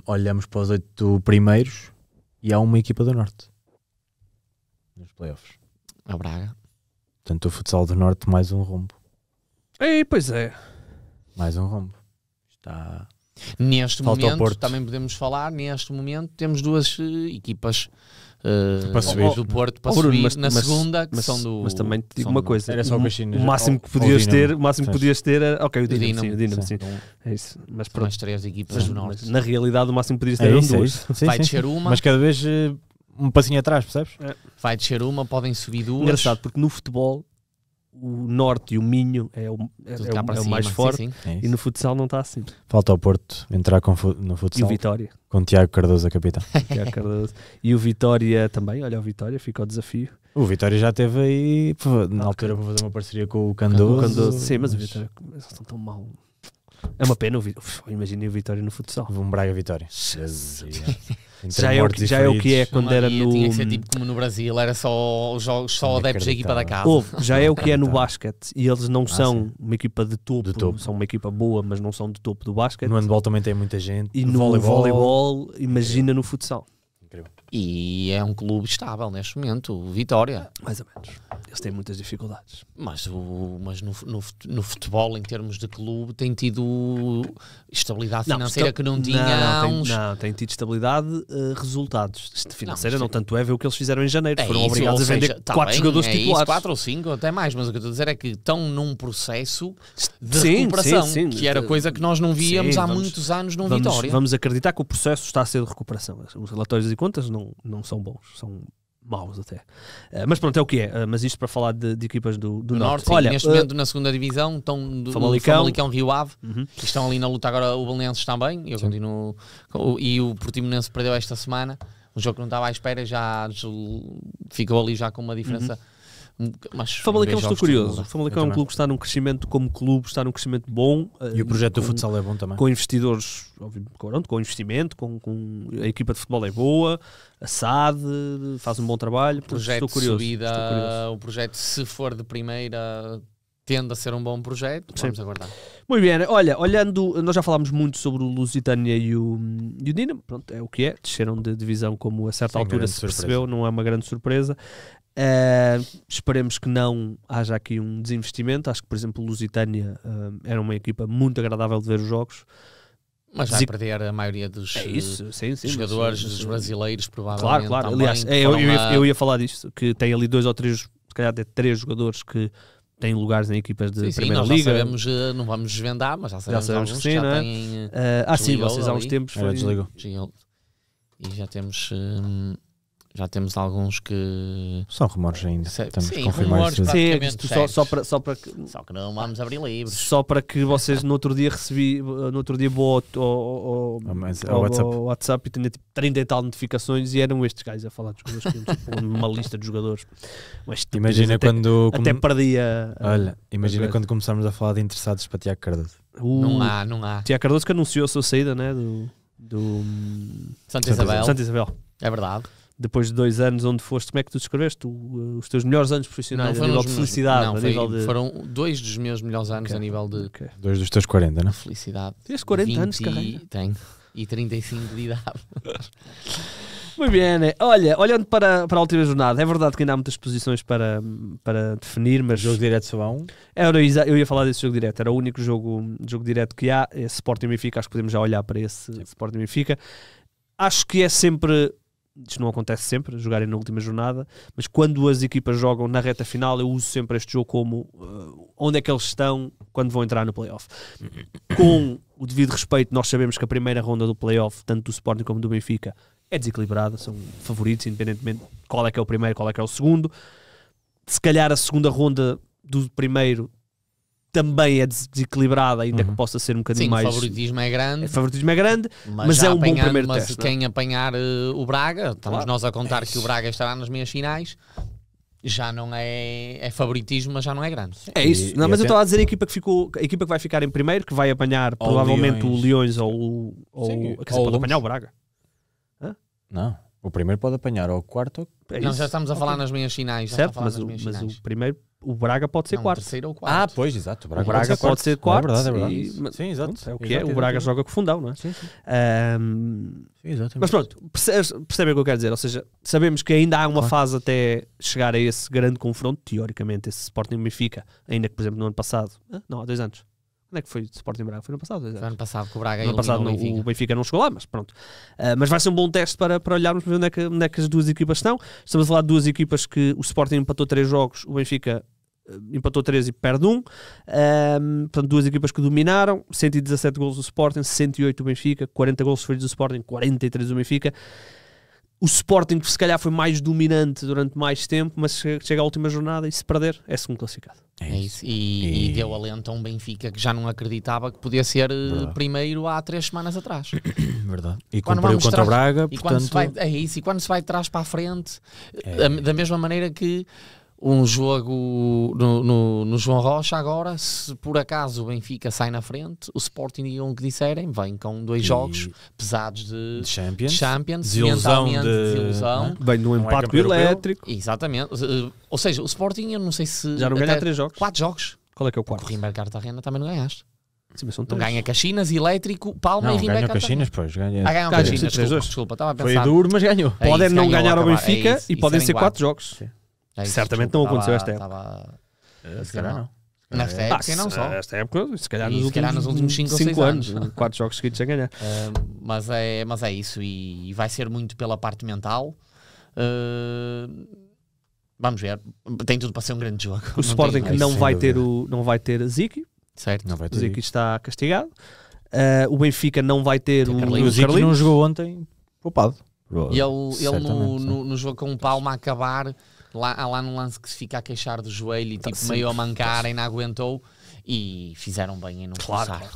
olhamos para os 8 primeiros e há uma equipa do Norte nos playoffs. A Braga. Portanto, o futsal do Norte mais um rombo. Pois é. Mais um rombo. Está... Neste momento, também podemos falar, neste momento temos 2 equipas do Porto para subir na segunda, que são do... Mas também te digo uma coisa, era só o Caxinas. O máximo que podias ter era... Ok, o Dinamo, sim. É isso. Mas são as 3 equipas do Norte. Mas, na realidade, o máximo que podias ter eram 2. Vai descer uma. Mas cada vez um passinho atrás, percebes? Vai descer uma, podem subir 2. Engraçado, porque no futebol o Norte e o Minho é o mais forte, e no futsal não está assim. Falta ao Porto entrar no futsal. E o Vitória. Com Tiago Cardoso a capitão. E o Vitória também, olha o Vitória, fica o desafio. O Vitória já teve aí, na altura, para fazer uma parceria com o Candoso. Sim, mas o Vitória estão tão mal. É uma pena, imaginem o Vitória no futsal. Um Braga-Vitória. Já é o que é quando era no... Tinha que ser tipo como no Brasil, era só os jogos, só adeptos da equipa da casa. Já é o que é no basquete, e eles não são uma equipa de topo, são uma equipa boa, mas não são de topo do basquete. No handball também tem muita gente. E no voleibol, imagina no futsal. Incrível. E é um clube estável neste momento, o Vitória. Mais ou menos. Eles têm muitas dificuldades. Mas no futebol, em termos de clube, tem tido estabilidade financeira que não tinha há uns... Não, tem tido estabilidade, resultados. Financeira não, tanto é ver o que eles fizeram em janeiro. Foram obrigados a vender 4 jogadores titulares. 4 ou 5, até mais. Mas o que eu estou a dizer é que estão num processo de recuperação, sim. Que era coisa que nós não víamos há muitos anos no Vitória. Vamos acreditar que o processo está a ser de recuperação. Os relatórios e contas não são bons, são maus até. Mas pronto, é o que é. Mas isto para falar de equipas do Norte. Sim, olha, neste momento na segunda divisão estão do Famalicão, Rio Ave, estão ali na luta agora. O Belenenses também, eu continuo, e o Portimonense perdeu esta semana, um jogo que não estava à espera, já ficou ali já com uma diferença. Mas Famalicão, estou curioso. Famalicão é um clube que está num crescimento como clube, está num crescimento bom. E o projeto do futsal é bom também. Com investidores, com investimento, com a equipa de futebol é boa, a SAD faz um bom trabalho. Projeto estou curioso, o projeto, se for de primeira, tende a ser um bom projeto. Vamos aguardar. Muito bem, olha, olhando, nós já falámos muito sobre o Lusitânia e o Dinamo, pronto, é o que é, desceram de divisão como a certa altura se percebeu, não é uma grande surpresa. Esperemos que não haja aqui um desinvestimento. Acho que, por exemplo, o Lusitânia era uma equipa muito agradável de ver os jogos, mas vai perder a maioria dos jogadores, dos brasileiros, provavelmente. Claro. Também, aliás, eu ia falar disto, que tem ali 2 ou 3, se calhar até 3 jogadores que têm lugares em equipas de primeira nós liga. Já sabemos, não vamos desvendar, mas já sabemos que sim, já não é? têm. Sim, vocês há uns tempos desligou. E já temos alguns que... São rumores ainda. Temos que confirmar isso. Só que não vamos abrir livros. Só para que vocês no outro dia vou ao WhatsApp e tenha tipo 30 e tal notificações e eram estes gajos a falar dos jogadores, uma lista de jogadores. Mas, imagina quando... Até perdia... Olha, imagina quando começarmos a falar de interessados para Tiago Cardoso. Não há. Tiago Cardoso que anunciou a sua saída, né, do Santa Isabel. É verdade. Depois de 2 anos onde foste, como é que tu descreveste os teus melhores anos profissionais a nível de felicidade? Foram 2 dos meus melhores anos a nível de... 2 dos teus 40, não é? Felicidade. Tens 40 anos de carreira? Tenho. E 35 de idade. Muito bem, né? Olha, olhando para a última jornada, é verdade que ainda há muitas posições para definir, mas... Jogo direto só há um? Eu ia falar desse jogo direto, era o único jogo direto que há, esse Sporting Benfica, acho que podemos já olhar para esse Sporting Benfica. Acho que é sempre... Isto não acontece sempre, jogarem na última jornada, mas quando as equipas jogam na reta final, eu uso sempre este jogo como onde é que eles estão quando vão entrar no play-off. Com o devido respeito, nós sabemos que a primeira ronda do play-off, tanto do Sporting como do Benfica, é desequilibrada, são favoritos, independentemente de qual é que é o primeiro, qual é que é o segundo. Se calhar a segunda ronda do primeiro também é desequilibrada, ainda que possa ser um bocadinho Sim, mais... o favoritismo é grande. O favoritismo é grande, mas é um bom primeiro teste. Mas quem apanhar o Braga, estamos nós a contar que o Braga estará nas meias finais, já não é favoritismo, mas já não é grande. É isso. Não, mas eu estava a dizer a equipa que vai ficar em primeiro, que vai apanhar provavelmente o Leões ou pode apanhar o Braga. Não, o primeiro pode apanhar ou o quarto. Não, já estamos a falar nas meias finais. Certo, mas o primeiro, o Braga pode ser quarto. O terceiro ou quarto. Pois, exato. O Braga pode ser quarto. É verdade. Sim, exato. É o que é. O Braga joga com o fundão, não é? Sim. Mas pronto, percebem o que eu quero dizer? Ou seja, sabemos que ainda há uma fase até chegar a esse grande confronto, teoricamente, esse Sporting Benfica, ainda que, por exemplo, no ano passado, não, há 2 anos. Quando é que foi o Sporting Braga? Foi no ano passado? 2 anos. Foi ano passado que o Braga no ano passado o Benfica não chegou lá, mas pronto. Mas vai ser um bom teste para olharmos para ver onde é que as duas equipas estão. Estamos a falar de duas equipas que o Sporting empatou 3 jogos, o Benfica empatou 3 e perde 1. Portanto, duas equipas que dominaram. 117 golos do Sporting, 68 do Benfica, 40 golos sofridos do Sporting, 43 do Benfica. O Sporting, se calhar, foi mais dominante durante mais tempo, mas chega à última jornada e se perder, é segundo classificado. É isso. E deu alento a um Benfica que já não acreditava que podia ser primeiro há 3 semanas atrás. Verdade. E cumpriu contra o Braga, portanto... É isso. E quando se vai de trás para a frente, da mesma maneira que um jogo no João Rocha agora, se por acaso o Benfica sai na frente, o Sporting, digam o que disserem, vem com 2 jogos pesados de Champions, desilusão. Vem de um empate elétrico. Exatamente. Ou seja, o Sporting, eu não sei se... Já não ganha 3 jogos? 4 jogos. Qual é que é o quarto? O Rimbaud Cartagena também não ganhaste. Sim, mas são não ganha Caxinas, Elétrico, Palma e Rimbaud Cartagena. Caxinas, pois. Ganham Caxinas, desculpa, estava a pensar. Foi duro, mas ganhou. Podem não ganhar ao Benfica e podem ser 4 jogos. Certamente não aconteceu esta época. Se calhar não. Nesta época não só. Esta época, se calhar nos últimos 5 ou 6 anos. 4 jogos seguidos a ganhar. Mas é isso. E vai ser muito pela parte mental. Vamos ver. Tem tudo para ser um grande jogo. O Sporting não vai ter Ziki. Certo. O Ziki está castigado. O Benfica não vai ter o Ziki não jogou ontem poupado. E ele no jogo com o Palma a acabar, lá num lance que se fica a queixar do joelho e tipo meio a mancar e não aguentou, e fizeram bem em não forçar.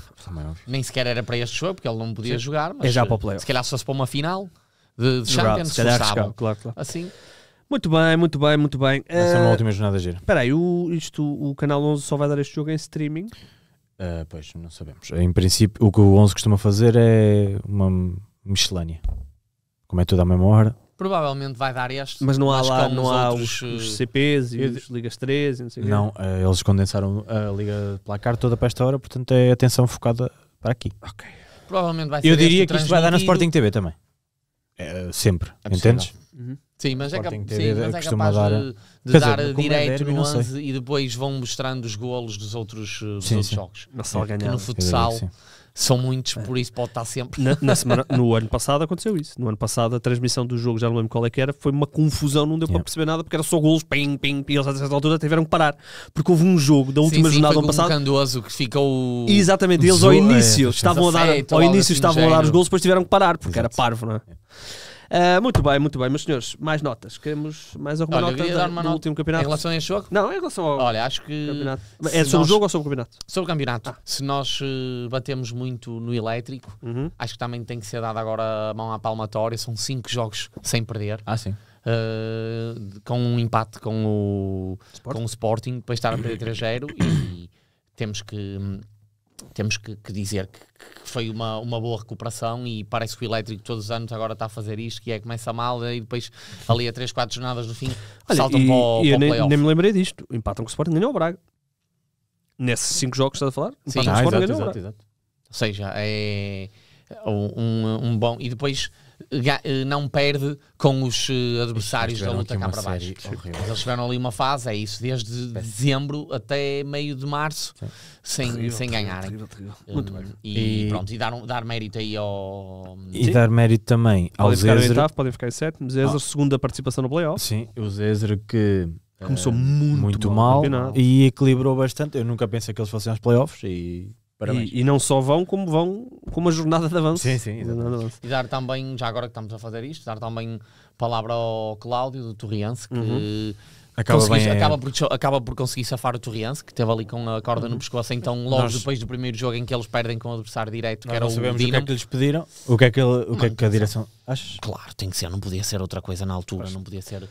Nem sequer era para este jogo, porque ele não podia jogar, mas já para o se calhar se fosse para uma final de Champions, forçavam. Claro. Assim. Muito bem. Essa é uma última jornada gira. Espera aí, o Canal 11 só vai dar este jogo em streaming? Pois, não sabemos. Em princípio, o que o 11 costuma fazer é uma miscelânea. Como é tudo à mesma hora. Provavelmente vai dar este. Mas não há lá outros, os CPs e os Ligas 3 e não sei o quê. Não, eles condensaram a Liga de Placar toda para esta hora, portanto é atenção focada para aqui. Ok. Provavelmente vai ser. Eu diria que isto vai dar na Sporting TV também. Sempre, entendes? Sim, mas é capaz de dar direito no 11 e depois vão mostrando os golos dos outros jogos. Que no futsal são muitos, por isso pode estar sempre. No ano passado aconteceu isso. No ano passado a transmissão do jogo, já não lembro qual é que era, foi uma confusão, não deu para perceber nada, porque era só golos, ping, e eles a certa altura tiveram que parar, porque houve um jogo da última jornada do ano passado. Candoso que ficou. Exatamente, eles ao início estavam a dar os golos, depois tiveram que parar, porque era parvo, não é? Muito bem, meus senhores. Mais notas. Queremos mais alguma nota do último campeonato? Em relação a este jogo? Não, em relação ao acho que campeonato. É sobre o jogo ou sobre o campeonato? Sobre o campeonato. Se nós batemos muito no elétrico, acho que também tem que ser dada agora a mão à palmatória. São 5 jogos sem perder. Sim. Com um empate com o Sporting, depois estar a perder 3-0 e temos que dizer que foi uma boa recuperação e parece que o elétrico todos os anos agora está a fazer isto, que começa mal e depois ali a 3-4 jornadas do fim saltam para o playoff. Nem me lembrei disto. Empatam com o Sporting, ganhou o Braga. Nesses 5 jogos que estás a falar? Sim, com o Sporting, ganhou o Braga. Exato. Ou seja, é um bom... E depois não perde com os adversários da luta cá para baixo. Mas eles tiveram ali uma fase, é isso, desde dezembro até meio de março, sem ganharem. Muito bem. E pronto, e dar mérito aí ao... E dar mérito também ao Zézer. Podem ficar em 7º. Zézer, segunda participação no playoff. Sim, o Zézer que começou muito mal e equilibrou bastante. Eu nunca pensei que eles fossem aos playoffs e... E não só vão com uma jornada de avanço. Sim. E dar também, já agora que estamos a fazer isto, dar também palavra ao Cláudio do Torriense, que acaba por conseguir safar o Torriense, que esteve ali com a corda no pescoço, então logo depois do primeiro jogo em que eles perdem com o adversário direto, que era o sabemos Dinamo. o que é que lhes pediram, o que é que a direção... Achas? Claro, tem que ser, não podia ser outra coisa na altura, não podia ser...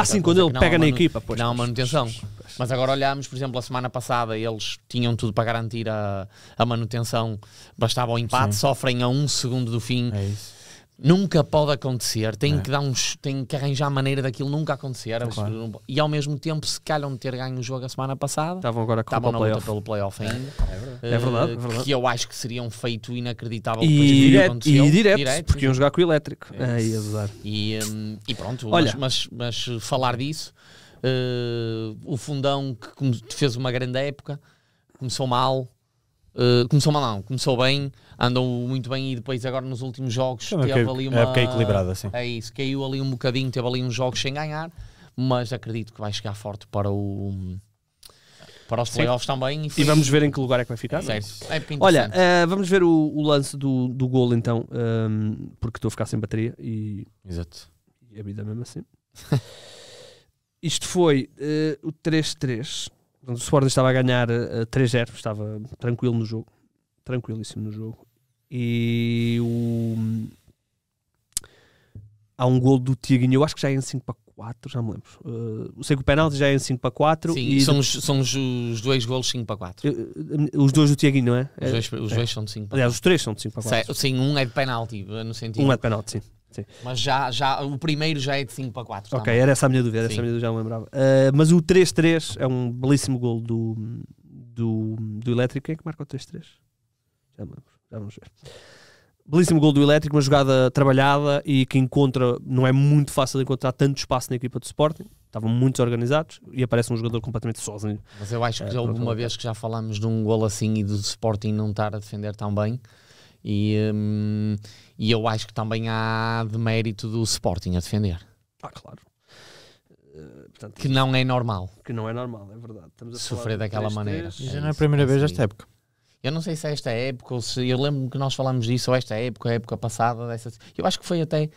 Sim, quando ele pega na equipa, pois. Não, manutenção. Mas agora olhamos, por exemplo, a semana passada, eles tinham tudo para garantir a manutenção, bastava o empate, sofrem a 1 segundo do fim. É isso. Nunca pode acontecer, tem que arranjar a maneira daquilo nunca acontecer. Claro. E ao mesmo tempo, se calham de ter ganho o jogo a semana passada, estavam agora na luta pelo playoff ainda. É verdade. Que eu acho que seria um feito inacreditável. E direto, porque iam jogar com o Elétrico. E pronto, olha, mas falar disso, o Fundão que fez uma grande época, começou bem, andou muito bem e depois agora nos últimos jogos teve ali uma época equilibrada, sim. É isso, caiu ali um bocadinho, teve ali uns jogos sem ganhar, mas acredito que vai chegar forte para os playoffs também. E vamos ver em que lugar é que vai ficar. Certo. Olha, vamos ver o lance do golo então, porque estou a ficar sem bateria e a vida mesmo assim. Isto foi o 3-3. O Sporting estava a ganhar 3-0, estava tranquilo no jogo, tranquilíssimo no jogo. E há um golo do Tiaguinho, eu acho que já é em 5-4, já me lembro. Sei que o penalti já é em 5-4. Sim, e são os dois golos 5-4. Os dois do Tiaguinho, não é? Os dois são de 5-4. Aliás, os três são de 5-4. Sim, um é de penalti, no sentido. Um é de penalti, sim. Sim. Mas já o primeiro já é de 5-4. Ok, era essa a minha dúvida, já me lembrava. Mas o 3-3 é um belíssimo gol do Elétrico. Quem é que marca o 3-3? Já me lembro, já vamos ver. Belíssimo gol do Elétrico, uma jogada trabalhada e que não é muito fácil encontrar tanto espaço na equipa do Sporting. Estavam muito organizados e aparece um jogador completamente sozinho. Mas eu acho que já houve uma vez que já falámos de um gol assim e do Sporting não estar a defender tão bem. E eu acho que também há de mérito do Sporting a defender. Claro. Portanto, que não é normal. Que não é normal, é verdade. Estamos a sofrer daquela maneira. Já não é a primeira vez esta época. Eu não sei se é esta época ou se... Eu lembro-me que nós falámos disso, ou esta época, a época passada. Eu acho que foi até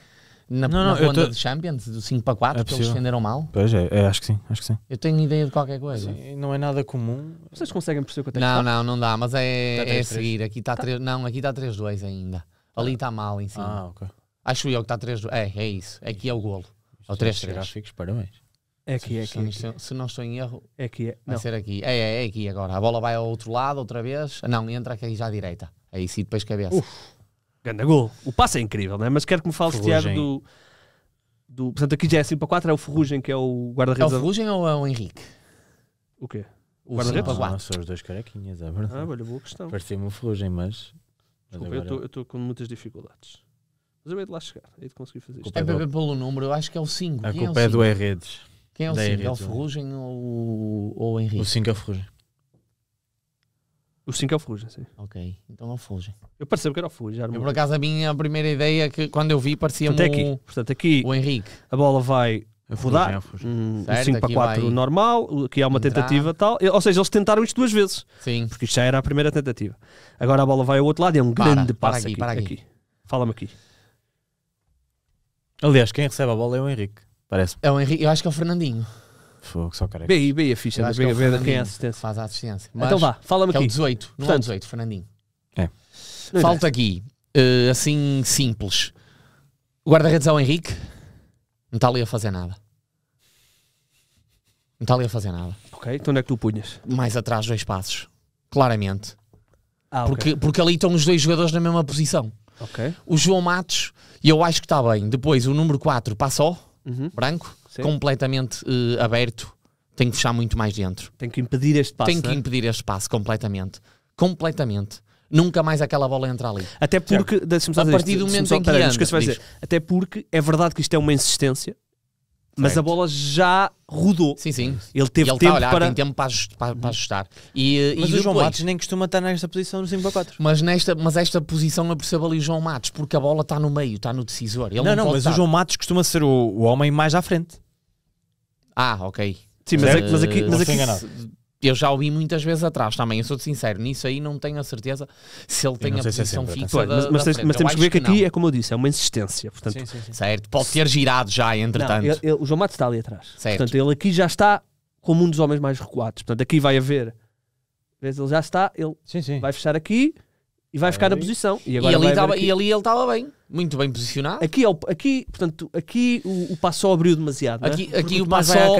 na ronda de Champions, do 5-4, que eles defenderam mal. Pois é, acho que sim. Eu tenho ideia de qualquer coisa. Sim, não é nada comum. Vocês conseguem perceber quanto é que está? Não dá, mas é a seguir. Aqui está 3-2 ainda. Ali está mal em cima. Ok. Acho eu que está 3-2. É isso. Aqui é o golo. É o 3-3. Gráficos, parabéns. É aqui. Se não estou em erro, vai ser aqui. É aqui agora. A bola vai ao outro lado outra vez. Não, entra aqui já à direita. É isso e depois cabeça. Ganda gol. O passe é incrível, não é? Mas quero que me fales, Tiago, portanto, aqui já é 5-4, é o Ferrugem que é o guarda-redes. É o Ferrugem ou é o Henrique? O quê? O guarda-redes? São os dois carequinhas, é verdade. Olha, boa questão. Parecia-me o Ferrugem, mas desculpa, eu estou com muitas dificuldades. Mas eu hei de lá chegar, hei de conseguir fazer isto. É pelo número, eu acho que é o 5. A culpa é do Redes. Quem é o 5? É o Ferrugem ou o Henrique? O 5 é o Ferrugem. O 5 é o Ferrugem, sim. Ok, então é o Ferrugem. Eu pareceu que era o Ferrugem. Eu, por acaso, a primeira ideia que quando eu vi parecia-me portanto, aqui o Henrique. A bola vai rodar, o 5-4 normal, aqui há uma tentativa tal. Ou seja, eles tentaram isto 2 vezes. Sim. Porque isto já era a primeira tentativa. Agora a bola vai ao outro lado e é um grande passe aqui. Fala-me aqui. Aliás, quem recebe a bola é o Henrique. Parece. É o Henrique, eu acho que é o Fernandinho. Fogo, só careca. Bem a ficha, quem é a assistência. Faz a assistência. Mas então vá, fala-me aqui. É o 18, não é o 18, Fernandinho. É. Falta aqui, assim simples. O guarda-redes é o Henrique. Não está ali a fazer nada. Ok, então onde é que tu punhas? Mais atrás 2 passos. Claramente. Okay. Porque ali estão os 2 jogadores na mesma posição. Ok. O João Matos, eu acho que está bem. Depois o número 4, Passó, branco, completamente aberto. Tem que fechar muito mais dentro. Tem que impedir este passo. Tem que impedir este passo completamente. Nunca mais aquela bola entra ali. Até porque, a partir do momento em que anda, até porque é verdade que isto é uma insistência, mas a bola já rodou. Sim. Ele teve tempo tem tempo para ajustar. Mas o João Matos nem costuma estar nesta posição no 5-4. Mas esta posição eu percebo ali o João Matos, porque a bola está no meio, está no decisor. Ele não mas o João Matos costuma ser o homem mais à frente. Ok. Sim, mas aqui eu já ouvi muitas vezes atrás também, eu sou sincero, nisso aí não tenho a certeza se ele tem a posição fixa mas temos que ver que aqui é como eu disse, é uma insistência, portanto, Sim. certo, pode ter girado já, entretanto. Não, o João Matos está ali atrás, certo. portanto ele aqui já está como um dos homens mais recuados, portanto aqui vai haver, vês, ele já está, ele vai fechar aqui e vai ficar na posição. E ali ele estava bem, muito bem posicionado. Aqui o Passó abriu demasiado. Aqui o Passó,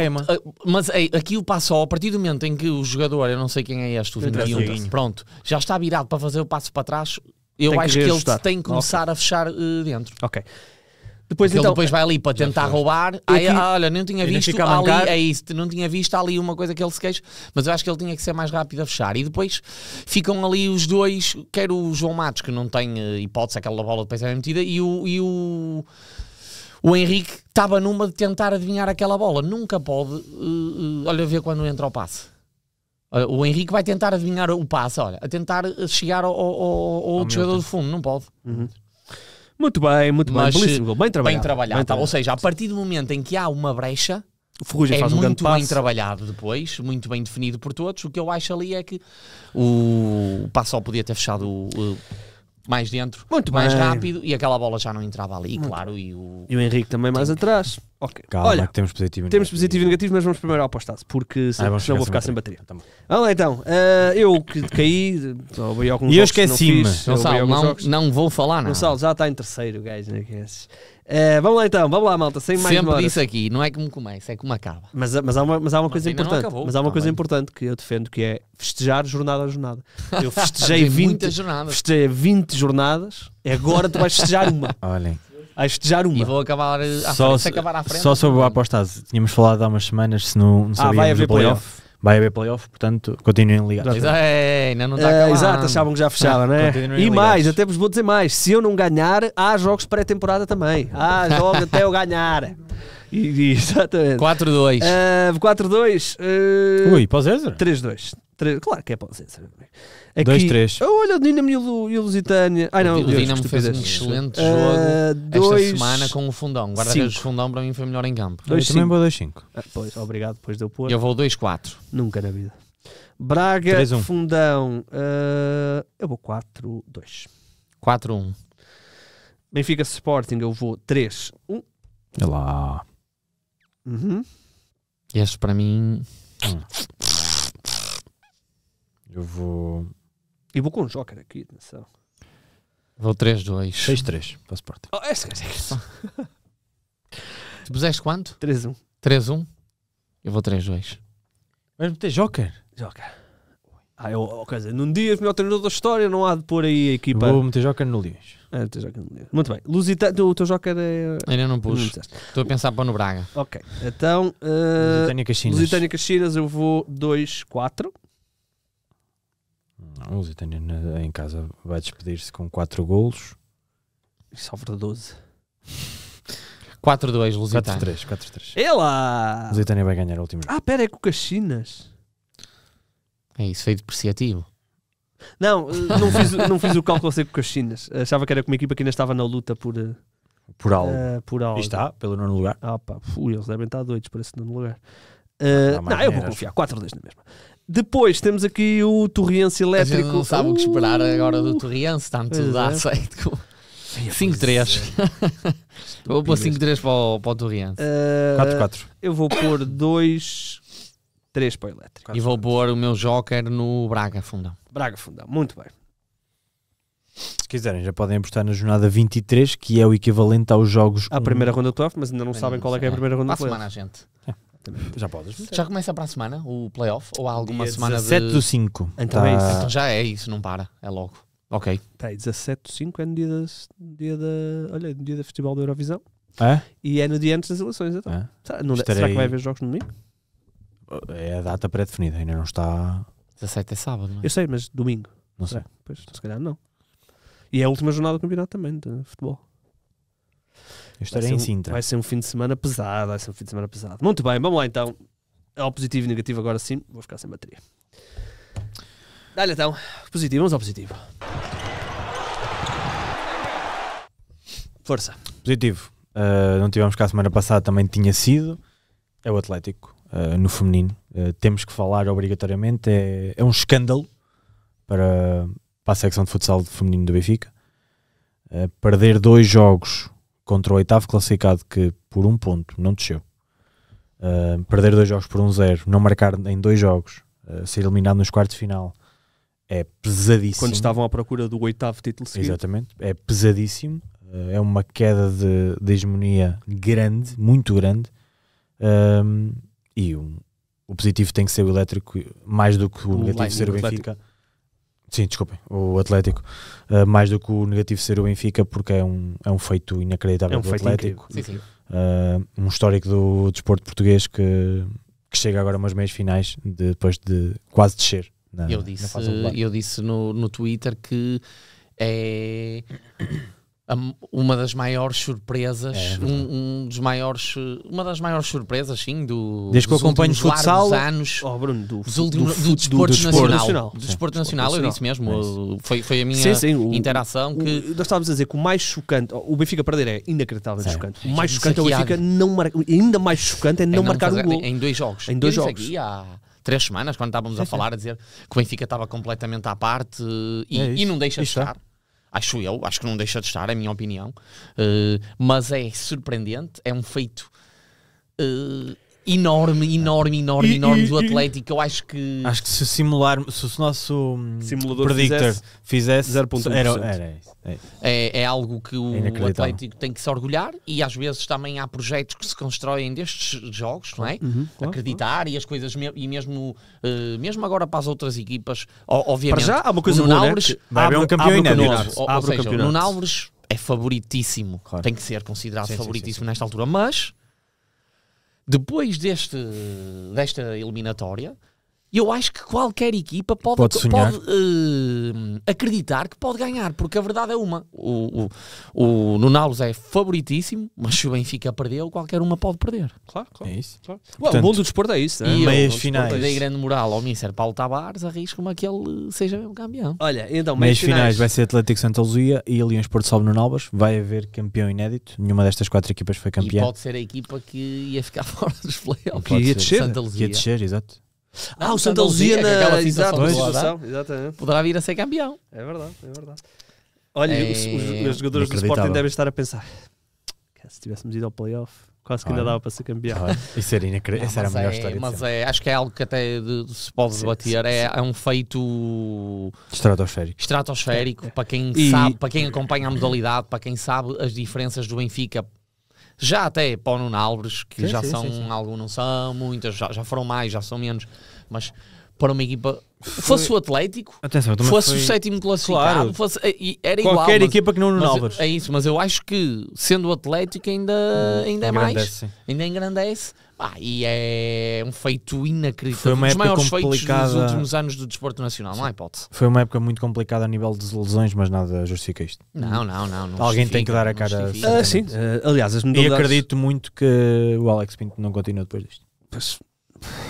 mas aqui o Passó, a partir do momento em que o jogador, eu não sei quem é este, o 21, pronto, já está virado para fazer o passo para trás, eu acho que ele tem que começar a fechar dentro. Ok. Depois vai ali para tentar roubar. Olha, não tinha visto ali, é isso, não tinha visto ali uma coisa que ele se queixa, mas eu acho que ele tinha que ser mais rápido a fechar. E depois ficam ali os dois, quer o João Matos, que não tem hipótese, aquela bola depois é metida, e o Henrique estava numa de tentar adivinhar aquela bola. Nunca pode, olha, ver quando entra o passe. O Henrique vai tentar adivinhar o passe, olha, a tentar chegar ao outro jogador de fundo, não pode. Muito bem, belíssimo gol, bem trabalhado. Ou seja, a partir do momento em que há uma brecha, o Ferrugem faz muito bem trabalhado depois, muito bem definido por todos. O que eu acho ali é que o Passó podia ter fechado mais dentro, mais rápido, e aquela bola já não entrava ali, claro. E o Henrique também mais atrás. Okay. Calma, olha, que temos positivo e negativo, mas vamos primeiro ao apostado, porque senão vou ficar sem bateria. Vamos lá então, eu que caí, e eu esqueci-me. Não vou falar nada. Gonçalo já está em terceiro, guys. Vamos lá então, vamos lá, malta, sem mais Sempre disse aqui, não é como começa, é como acaba. Mas há uma coisa importante. Mas há uma coisa importante que eu defendo, que é festejar jornada a jornada. Eu festejei 20 jornadas, agora tu vais festejar uma. Olhem. Vais festejar uma. E vou acabar à frente. Só sobre o apostado, tínhamos falado há umas semanas, se não sabíamos vai haver playoff. Vai haver playoff, portanto, continuem ligados. Ainda não está acabado. Exato, achavam que já fechava, não é? E mais, até vos vou dizer mais, se eu não ganhar, há jogos pré-temporada também. Há jogos até eu ganhar. Exatamente. 4-2. 4-2. Ui, para o César? 3-2. Claro que é para o César. 2-3. Olha o Dinamo e o Lusitânia. O Dinamo fez um excelente jogo esta semana com o Fundão. Guarda-redes do Fundão para mim foi melhor em campo. Eu também vou 2-5. Pois, obrigado, depois de eu pôr. Eu vou 2-4. Nunca na vida. Braga, 3-1. Fundão. Eu vou 4-2. 4-1. Benfica Sporting, eu vou 3-1. Olha lá. Este para mim. Eu vou com um joker aqui, atenção. Vou 3-2. 6-3 para o Sporting. Tu puseste quanto? 3-1. 3-1? Eu vou 3-2. Vais meter joker? Joker. Num dia, o melhor treinador da história, não há de pôr aí a equipa. Vou meter joker no Leões. Muito bem. Lusitânia, o teu joker é. Ainda não pus. Estou a pensar para no Braga. Ok. Então. Lusitânia Caxinas, eu vou 2-4. O Lusitânia em casa vai despedir-se com 4 golos. E sofre 12. 4-2, Lusitânia. 4-3. Ela! Lusitânia vai ganhar o último jogo. Pera, é com o Caxinas. É isso, foi depreciativo. Não fiz o cálculo a ser com o Caxinas. Achava que era com uma equipa que ainda estava na luta por algo. E está, pelo nono lugar. Eles devem estar doidos para esse nono lugar. Eu vou confiar. 4-2 na mesma. Depois temos aqui o Torriense Elétrico. A gente não sabe o que esperar agora do Torriense, está tudo a aceito. 5-3. Vou pôr 5-3 para o Torriense. 4-4. Eu vou pôr 2-3 para o Elétrico. E vou pôr o meu joker no Braga Fundão. Muito bem. Se quiserem, já podem apostar na jornada 23, que é o equivalente aos jogos. À primeira ronda do playoff, mas ainda não sabem qual é que é a primeira ronda do playoff. Para a semana, gente. Já podes. Já começa para a semana o playoff? Ou há alguma semana 17/5. Então é isso. Então já é isso, não para. É logo. Ok. 17/5 é no dia do Festival da Eurovisão. É? E é no dia antes das eleições. Então. Será que vai haver jogos no domingo? É a data pré-definida, ainda não está. 17 é sábado, não é? Eu sei, mas domingo. Não sei. Pois, se calhar não. E é a última jornada do campeonato também de futebol. Eu estarei em Sintra. Vai ser um fim de semana pesado. Muito bem, vamos lá então. Ao positivo e negativo agora sim. Vou ficar sem bateria. Dá-lhe então. Positivo, vamos ao positivo. Força. Positivo. Não tivemos cá a semana passada, também tinha sido. É o Atlético. no feminino. Temos que falar obrigatoriamente. É um escândalo para a secção de futsal feminino do Benfica. Perder 2 jogos contra o 8º classificado, que por 1 ponto não desceu. Perder 2 jogos por 1-0, não marcar em 2 jogos, ser eliminado nos quartos de final, é pesadíssimo. Quando estavam à procura do 8º título seguido. Exatamente, é pesadíssimo. É uma queda de hegemonia grande, muito grande. E o positivo tem que ser o Elétrico, mais do que o negativo ser o Benfica. Sim, desculpem, o Atlético, mais do que o negativo ser o Benfica, porque é um feito inacreditável do Atlético. Sim. Um histórico do desporto português que chega agora a umas meias finais depois de quase descer. Eu disse no Twitter que é uma das maiores surpresas, uma das maiores surpresas, sim, desde que eu acompanho futsal, anos, Bruno, do desporto nacional. Do desporto nacional, eu disse mesmo. Foi a minha interação. Nós estávamos a dizer que o mais chocante, o Benfica perder é inacreditável chocante. O mais chocante é o Benfica ainda mais chocante é não marcar um gol em 2 jogos. Em 2 jogos. Aqui há 3 semanas, quando estávamos a falar, a dizer que o Benfica estava completamente à parte e não deixa de estar. Acho que não deixa de estar, é a minha opinião. Mas é surpreendente, é um feito enorme do Atlético. Eu acho que se o nosso simulador predictor fizesse 0.1%. Era isso. É algo que o Atlético tem que se orgulhar, e às vezes também há projetos que se constroem destes jogos, não é? Acreditar e as coisas, e mesmo agora para as outras equipas, obviamente. Para já há uma coisa boa, boa, né? Vai haver um campeão inédito. Ou seja, o Nuno Alves é favoritíssimo, tem que ser considerado favoritíssimo nesta altura, mas depois desta eliminatória, eu acho que qualquer equipa pode acreditar que pode ganhar, porque a verdade é uma. O Nuno Alves é favoritíssimo, mas se o Benfica perdeu, qualquer uma pode perder. Claro. É isso. Claro. Portanto, o bom do desporto é isso. E meias finais. Dei grande moral ao Míster Paulo Tavares, arrisco-me que ele seja mesmo campeão. Olha, então, meias finais vai ser Atlético Santa Luzia e Leões Porto Salvo Nuno Alves. Vai haver campeão inédito. Nenhuma destas 4 equipas foi campeã. E pode ser a equipa que ia ficar fora dos playoffs. Que ia descer. Santa Luzia. Que ia descer, exato. O Santa Luzia naquela situação. Exatamente. Poderá vir a ser campeão. É verdade. Olha, os jogadores do Sporting devem estar a pensar: se tivéssemos ido ao playoff, quase que ainda dava para ser campeão. Isso era inacreditável. Essa era a melhor história. Mas acho que é algo que até se pode debater. É um feito estratosférico para quem sabe, para quem acompanha a modalidade, para quem sabe as diferenças do Benfica. Já até para o Nuno Alves, que alguns não são, muitas já foram mais, já são menos, mas para uma equipa, fosse o Atlético, fosse o 7º classificado, era igual. Qualquer equipa que não o Nuno Alves. É isso, mas eu acho que sendo o Atlético ainda é mais, ainda engrandece. E é um feito inacreditável. Foi uma época dos maiores complicada feitos dos últimos anos do desporto nacional, não há hipótese. Foi uma época muito complicada a nível de lesões, mas nada justifica isto. Não. Alguém tem que dar a cara. Sim, aliás, as modalidades... E acredito muito que o Alex Pinto não continua depois disto.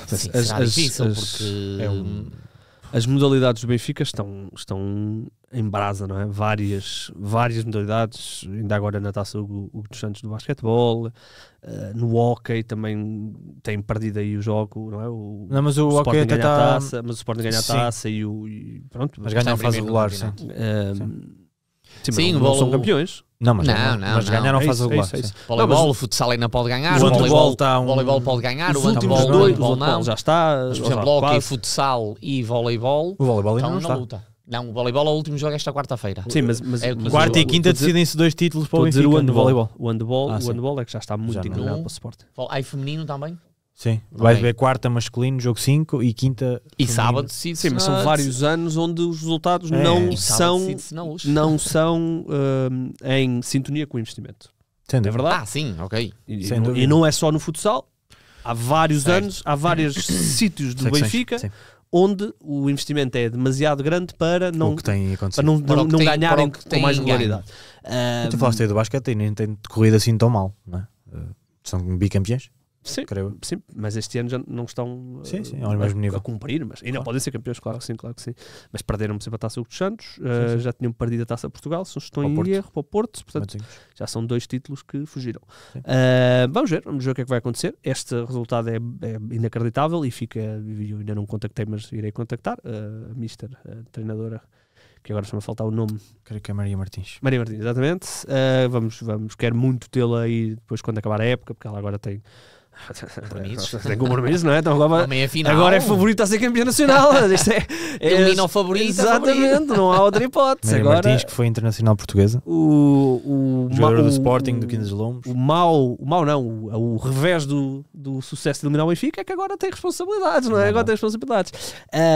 Será difícil, porque as modalidades do Benfica estão em brasa, não é? Várias modalidades, ainda agora na taça Hugo dos Santos do basquetebol, no hóquei também tem perdido aí o jogo, não é? Mas o hóquei até está... Mas o Sporting ganha a taça pronto. Mas ganham a fase regular, sim. Sim, não são campeões. Mas ganharam a fase regular. Voleibol, o futsal ainda pode ganhar, o voleibol pode ganhar, os últimos dois, o não. Já está. Mas, por exemplo, hóquei, futsal e voleibol, o voleibol ainda estão não na está. luta. Não, o voleibol é o último jogo esta quarta-feira. Sim, mas quarta e quinta decidem-se 2 títulos para o Benfica no voleibol. O handball é que já está muito inclinado para o Sporting. Aí feminino também? Sim, vais ver quarta masculino, jogo 5 e quinta e sábado decide. Sim, mas são vários anos onde os resultados não são em sintonia com o investimento. É verdade? Sim, ok. E não é só no futsal. Há vários anos, há vários sítios do Benfica onde o investimento é demasiado grande para não ganharem com mais regularidade. Tu falaste aí do basquete e nem tem decorrido assim tão mal, não é? São bicampeões. Sim, creio. sim, mas este ano já não estão ao mesmo nível. a cumprir, mas ainda podem ser campeões, claro que sim. Mas perderam, por exemplo, a Taça Hugo dos Santos, Sim. já tinham perdido a Taça Portugal, se não estou em erro, para o Porto, portanto já são 2 títulos que fugiram. Vamos ver o que é que vai acontecer. Este resultado é inacreditável e eu ainda não contactei, mas irei contactar a Mister, a treinadora, que agora está-me a faltar o nome. Creio que é Maria Martins. Maria Martins, exatamente. Quero muito tê-la aí depois quando acabar a época, porque ela agora tem compromisso, não é? Então agora é favorita a ser campeã nacional. Elimina o favorito. Exatamente, não há outra hipótese. Maria agora, Martins, que foi internacional portuguesa. O jogador do Sporting, do 15 de Lombos. O revés do sucesso de eliminar o Benfica é que agora tem responsabilidades, não é? Agora tem responsabilidades.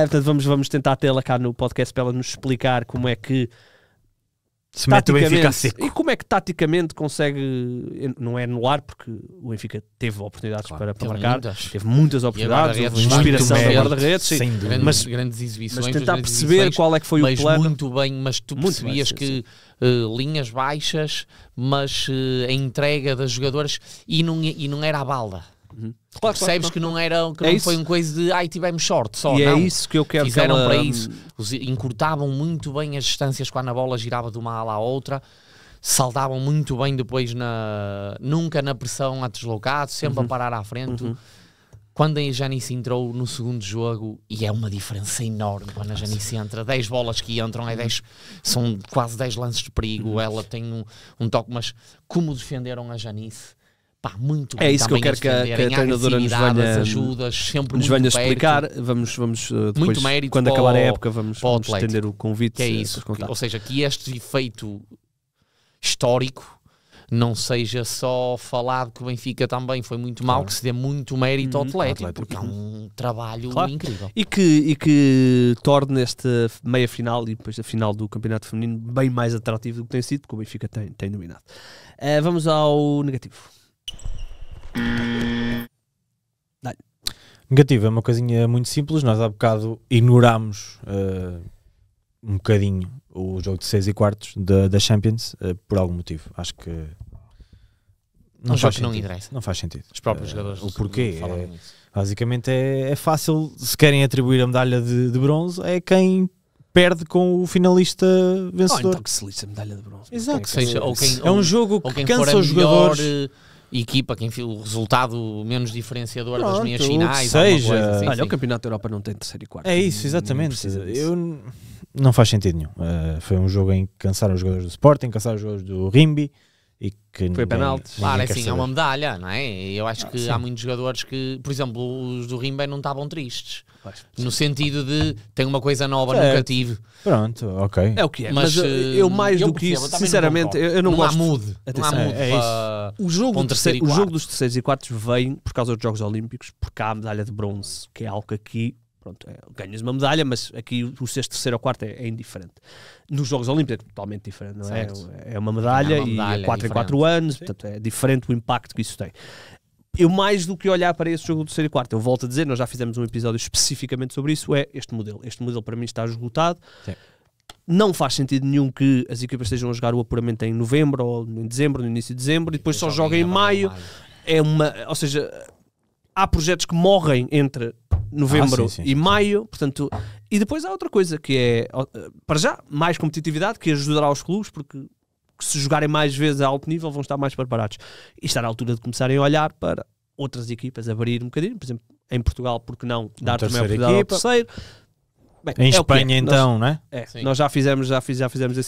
Portanto, vamos tentar tê-la cá no podcast para ela nos explicar como é que se mete o Benfica a seco. E como é que taticamente consegue, não é anular, porque o Benfica teve oportunidades para marcar, teve muitas oportunidades, houve inspiração da guarda-redes, grandes exibições, mas tentar perceber qual é que foi o plano. Muito bem, mas tu percebias que linhas baixas, mas a entrega das jogadoras e não era a balda. Percebes que não foi um coisa de tivemos sorte só, e não. É isso que eu quero. Fizeram para isso, encurtavam muito bem as distâncias quando a bola girava de uma ala à outra, saldavam muito bem depois nunca na pressão a deslocado, sempre a parar à frente. Quando a Janice entrou no segundo jogo, e é uma diferença enorme quando a Janice entra, 10 bolas que entram, são quase 10 lances de perigo, ela tem um toque, mas como defenderam a Janice, muito bem. É isso que eu quero que a treinadora nos venha, ajudas, sempre nos venha explicar. Vamos depois, muito mérito quando acabar a época, vamos estender o convite. Que é isso, ou seja, que este efeito histórico não seja só falado que o Benfica também foi muito mal, que se dê muito mérito ao Atlético, porque é um trabalho incrível. E que torne esta meia final e depois a final do Campeonato Feminino bem mais atrativo do que tem sido, porque o Benfica tem dominado. Vamos ao negativo. Negativo é uma coisinha muito simples. Nós há bocado ignorámos um bocadinho o jogo de 6 e quartos da Champions por algum motivo. Acho que não faz sentido. Os próprios jogadores o porquê basicamente é fácil. Se querem atribuir a medalha de bronze, é quem perde com o finalista vencedor. Então que se lixa a medalha de bronze. Exato. É um jogo que cansa os jogadores. Equipa, quem o resultado menos diferenciador das meias finais, seja. Assim, o Campeonato da Europa não tem terceiro e quarto. É isso, exatamente. Não faz sentido nenhum. Foi um jogo em que cansaram os jogadores do Sporting, cansaram os jogadores do Rimbi e que foi penalti. Claro, é uma medalha, não é? Eu acho que há muitos jogadores que, por exemplo, os do Rimbi não estavam tristes. No sentido de tem uma coisa nova, nunca tive. Pronto, ok. É o que é. Mas eu mais do que isso, sinceramente, eu não gosto. Há mood. Não há mood o jogo dos terceiros e quartos vem por causa dos Jogos Olímpicos, porque há a medalha de bronze, que é algo que aqui, ganhas uma medalha, mas aqui o sexto, terceiro ou quarto é indiferente. Nos Jogos Olímpicos é totalmente diferente, não é? É uma medalha e é 4 em 4 anos, portanto é diferente o impacto que isso tem. Eu, mais do que olhar para esse jogo do terceiro e quarto, eu volto a dizer, nós já fizemos um episódio especificamente sobre isso, é este modelo. Este modelo para mim está esgotado. Sim. Não faz sentido nenhum que as equipas estejam a jogar o apuramento em novembro ou em dezembro, no início de dezembro, e depois só joguem em maio. Ou seja, há projetos que morrem entre novembro e maio, portanto, e depois há outra coisa que é, para já, mais competitividade, que ajudará os clubes, porque se jogarem mais vezes a alto nível vão estar mais preparados. E está na altura de começarem a olhar para outras equipas, abrir um bocadinho, por exemplo, em Portugal, porque não dar também a oportunidade ao terceiro. Bem, em Espanha então, não é? Nós já fizemos esse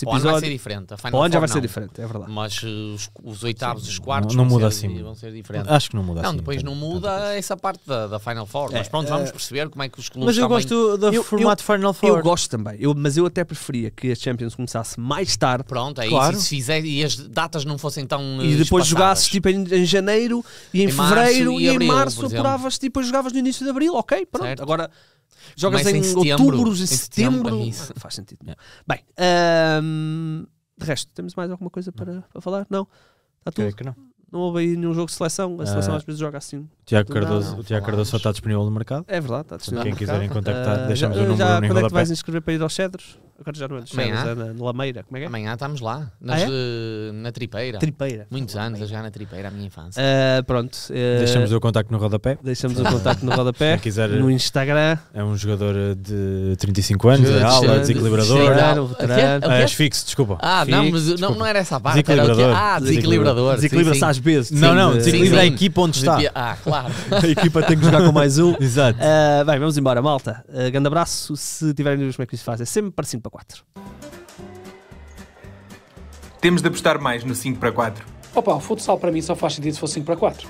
episódio. Vai ser diferente. Já vai ser diferente, é verdade. Mas os oitavos e os quartos não muda assim. Vão ser diferentes. Acho que não muda assim. Depois não muda essa parte da Final Four. Mas pronto, vamos perceber como é que os clubes Mas eu gosto do formato Final Four. Eu gosto também, mas eu até preferia que a Champions começasse mais tarde. Pronto, é isso. E as datas não fossem tão e depois jogasses tipo em janeiro e em fevereiro e em março apuravas e depois jogavas no início de abril. Ok, pronto. Agora jogas em outubro, em setembro. Faz sentido. Bem, de resto, temos mais alguma coisa para falar? Não? Está tudo? Que não. Não houve aí nenhum jogo de seleção? A seleção às vezes joga assim. Tiago Cardoso só está disponível no mercado. É verdade, está disponível. Quem quiserem contactar, deixamos o já, número em quando é que rodapé. vais inscrever para ir aos Cedros? Agora já não é dos Cedros, é na Lameira. Como é que é? Amanhã estamos lá, na Tripeira. Tripeira. Muitos anos a jogar na Tripeira, a minha infância. Pronto. Deixamos o contacto no rodapé. Deixamos o contacto no rodapé. Quem quiser, no Instagram. é um jogador de 35 anos, é ala, desequilibrador. Asfixo, desculpa. Não era essa a parte. Desequilibrador. Desequilibra-se às vezes. Não, desequilibra a equipa onde está. Claro. A equipa tem que jogar com mais um. Exato. Bem, vamos embora, malta. Grande abraço. Se tiverem dúvidas como é que isso faz, é sempre para 5 para 4. Temos de apostar mais no 5 para 4. Opa, o futsal para mim só faz sentido se for 5 para 4.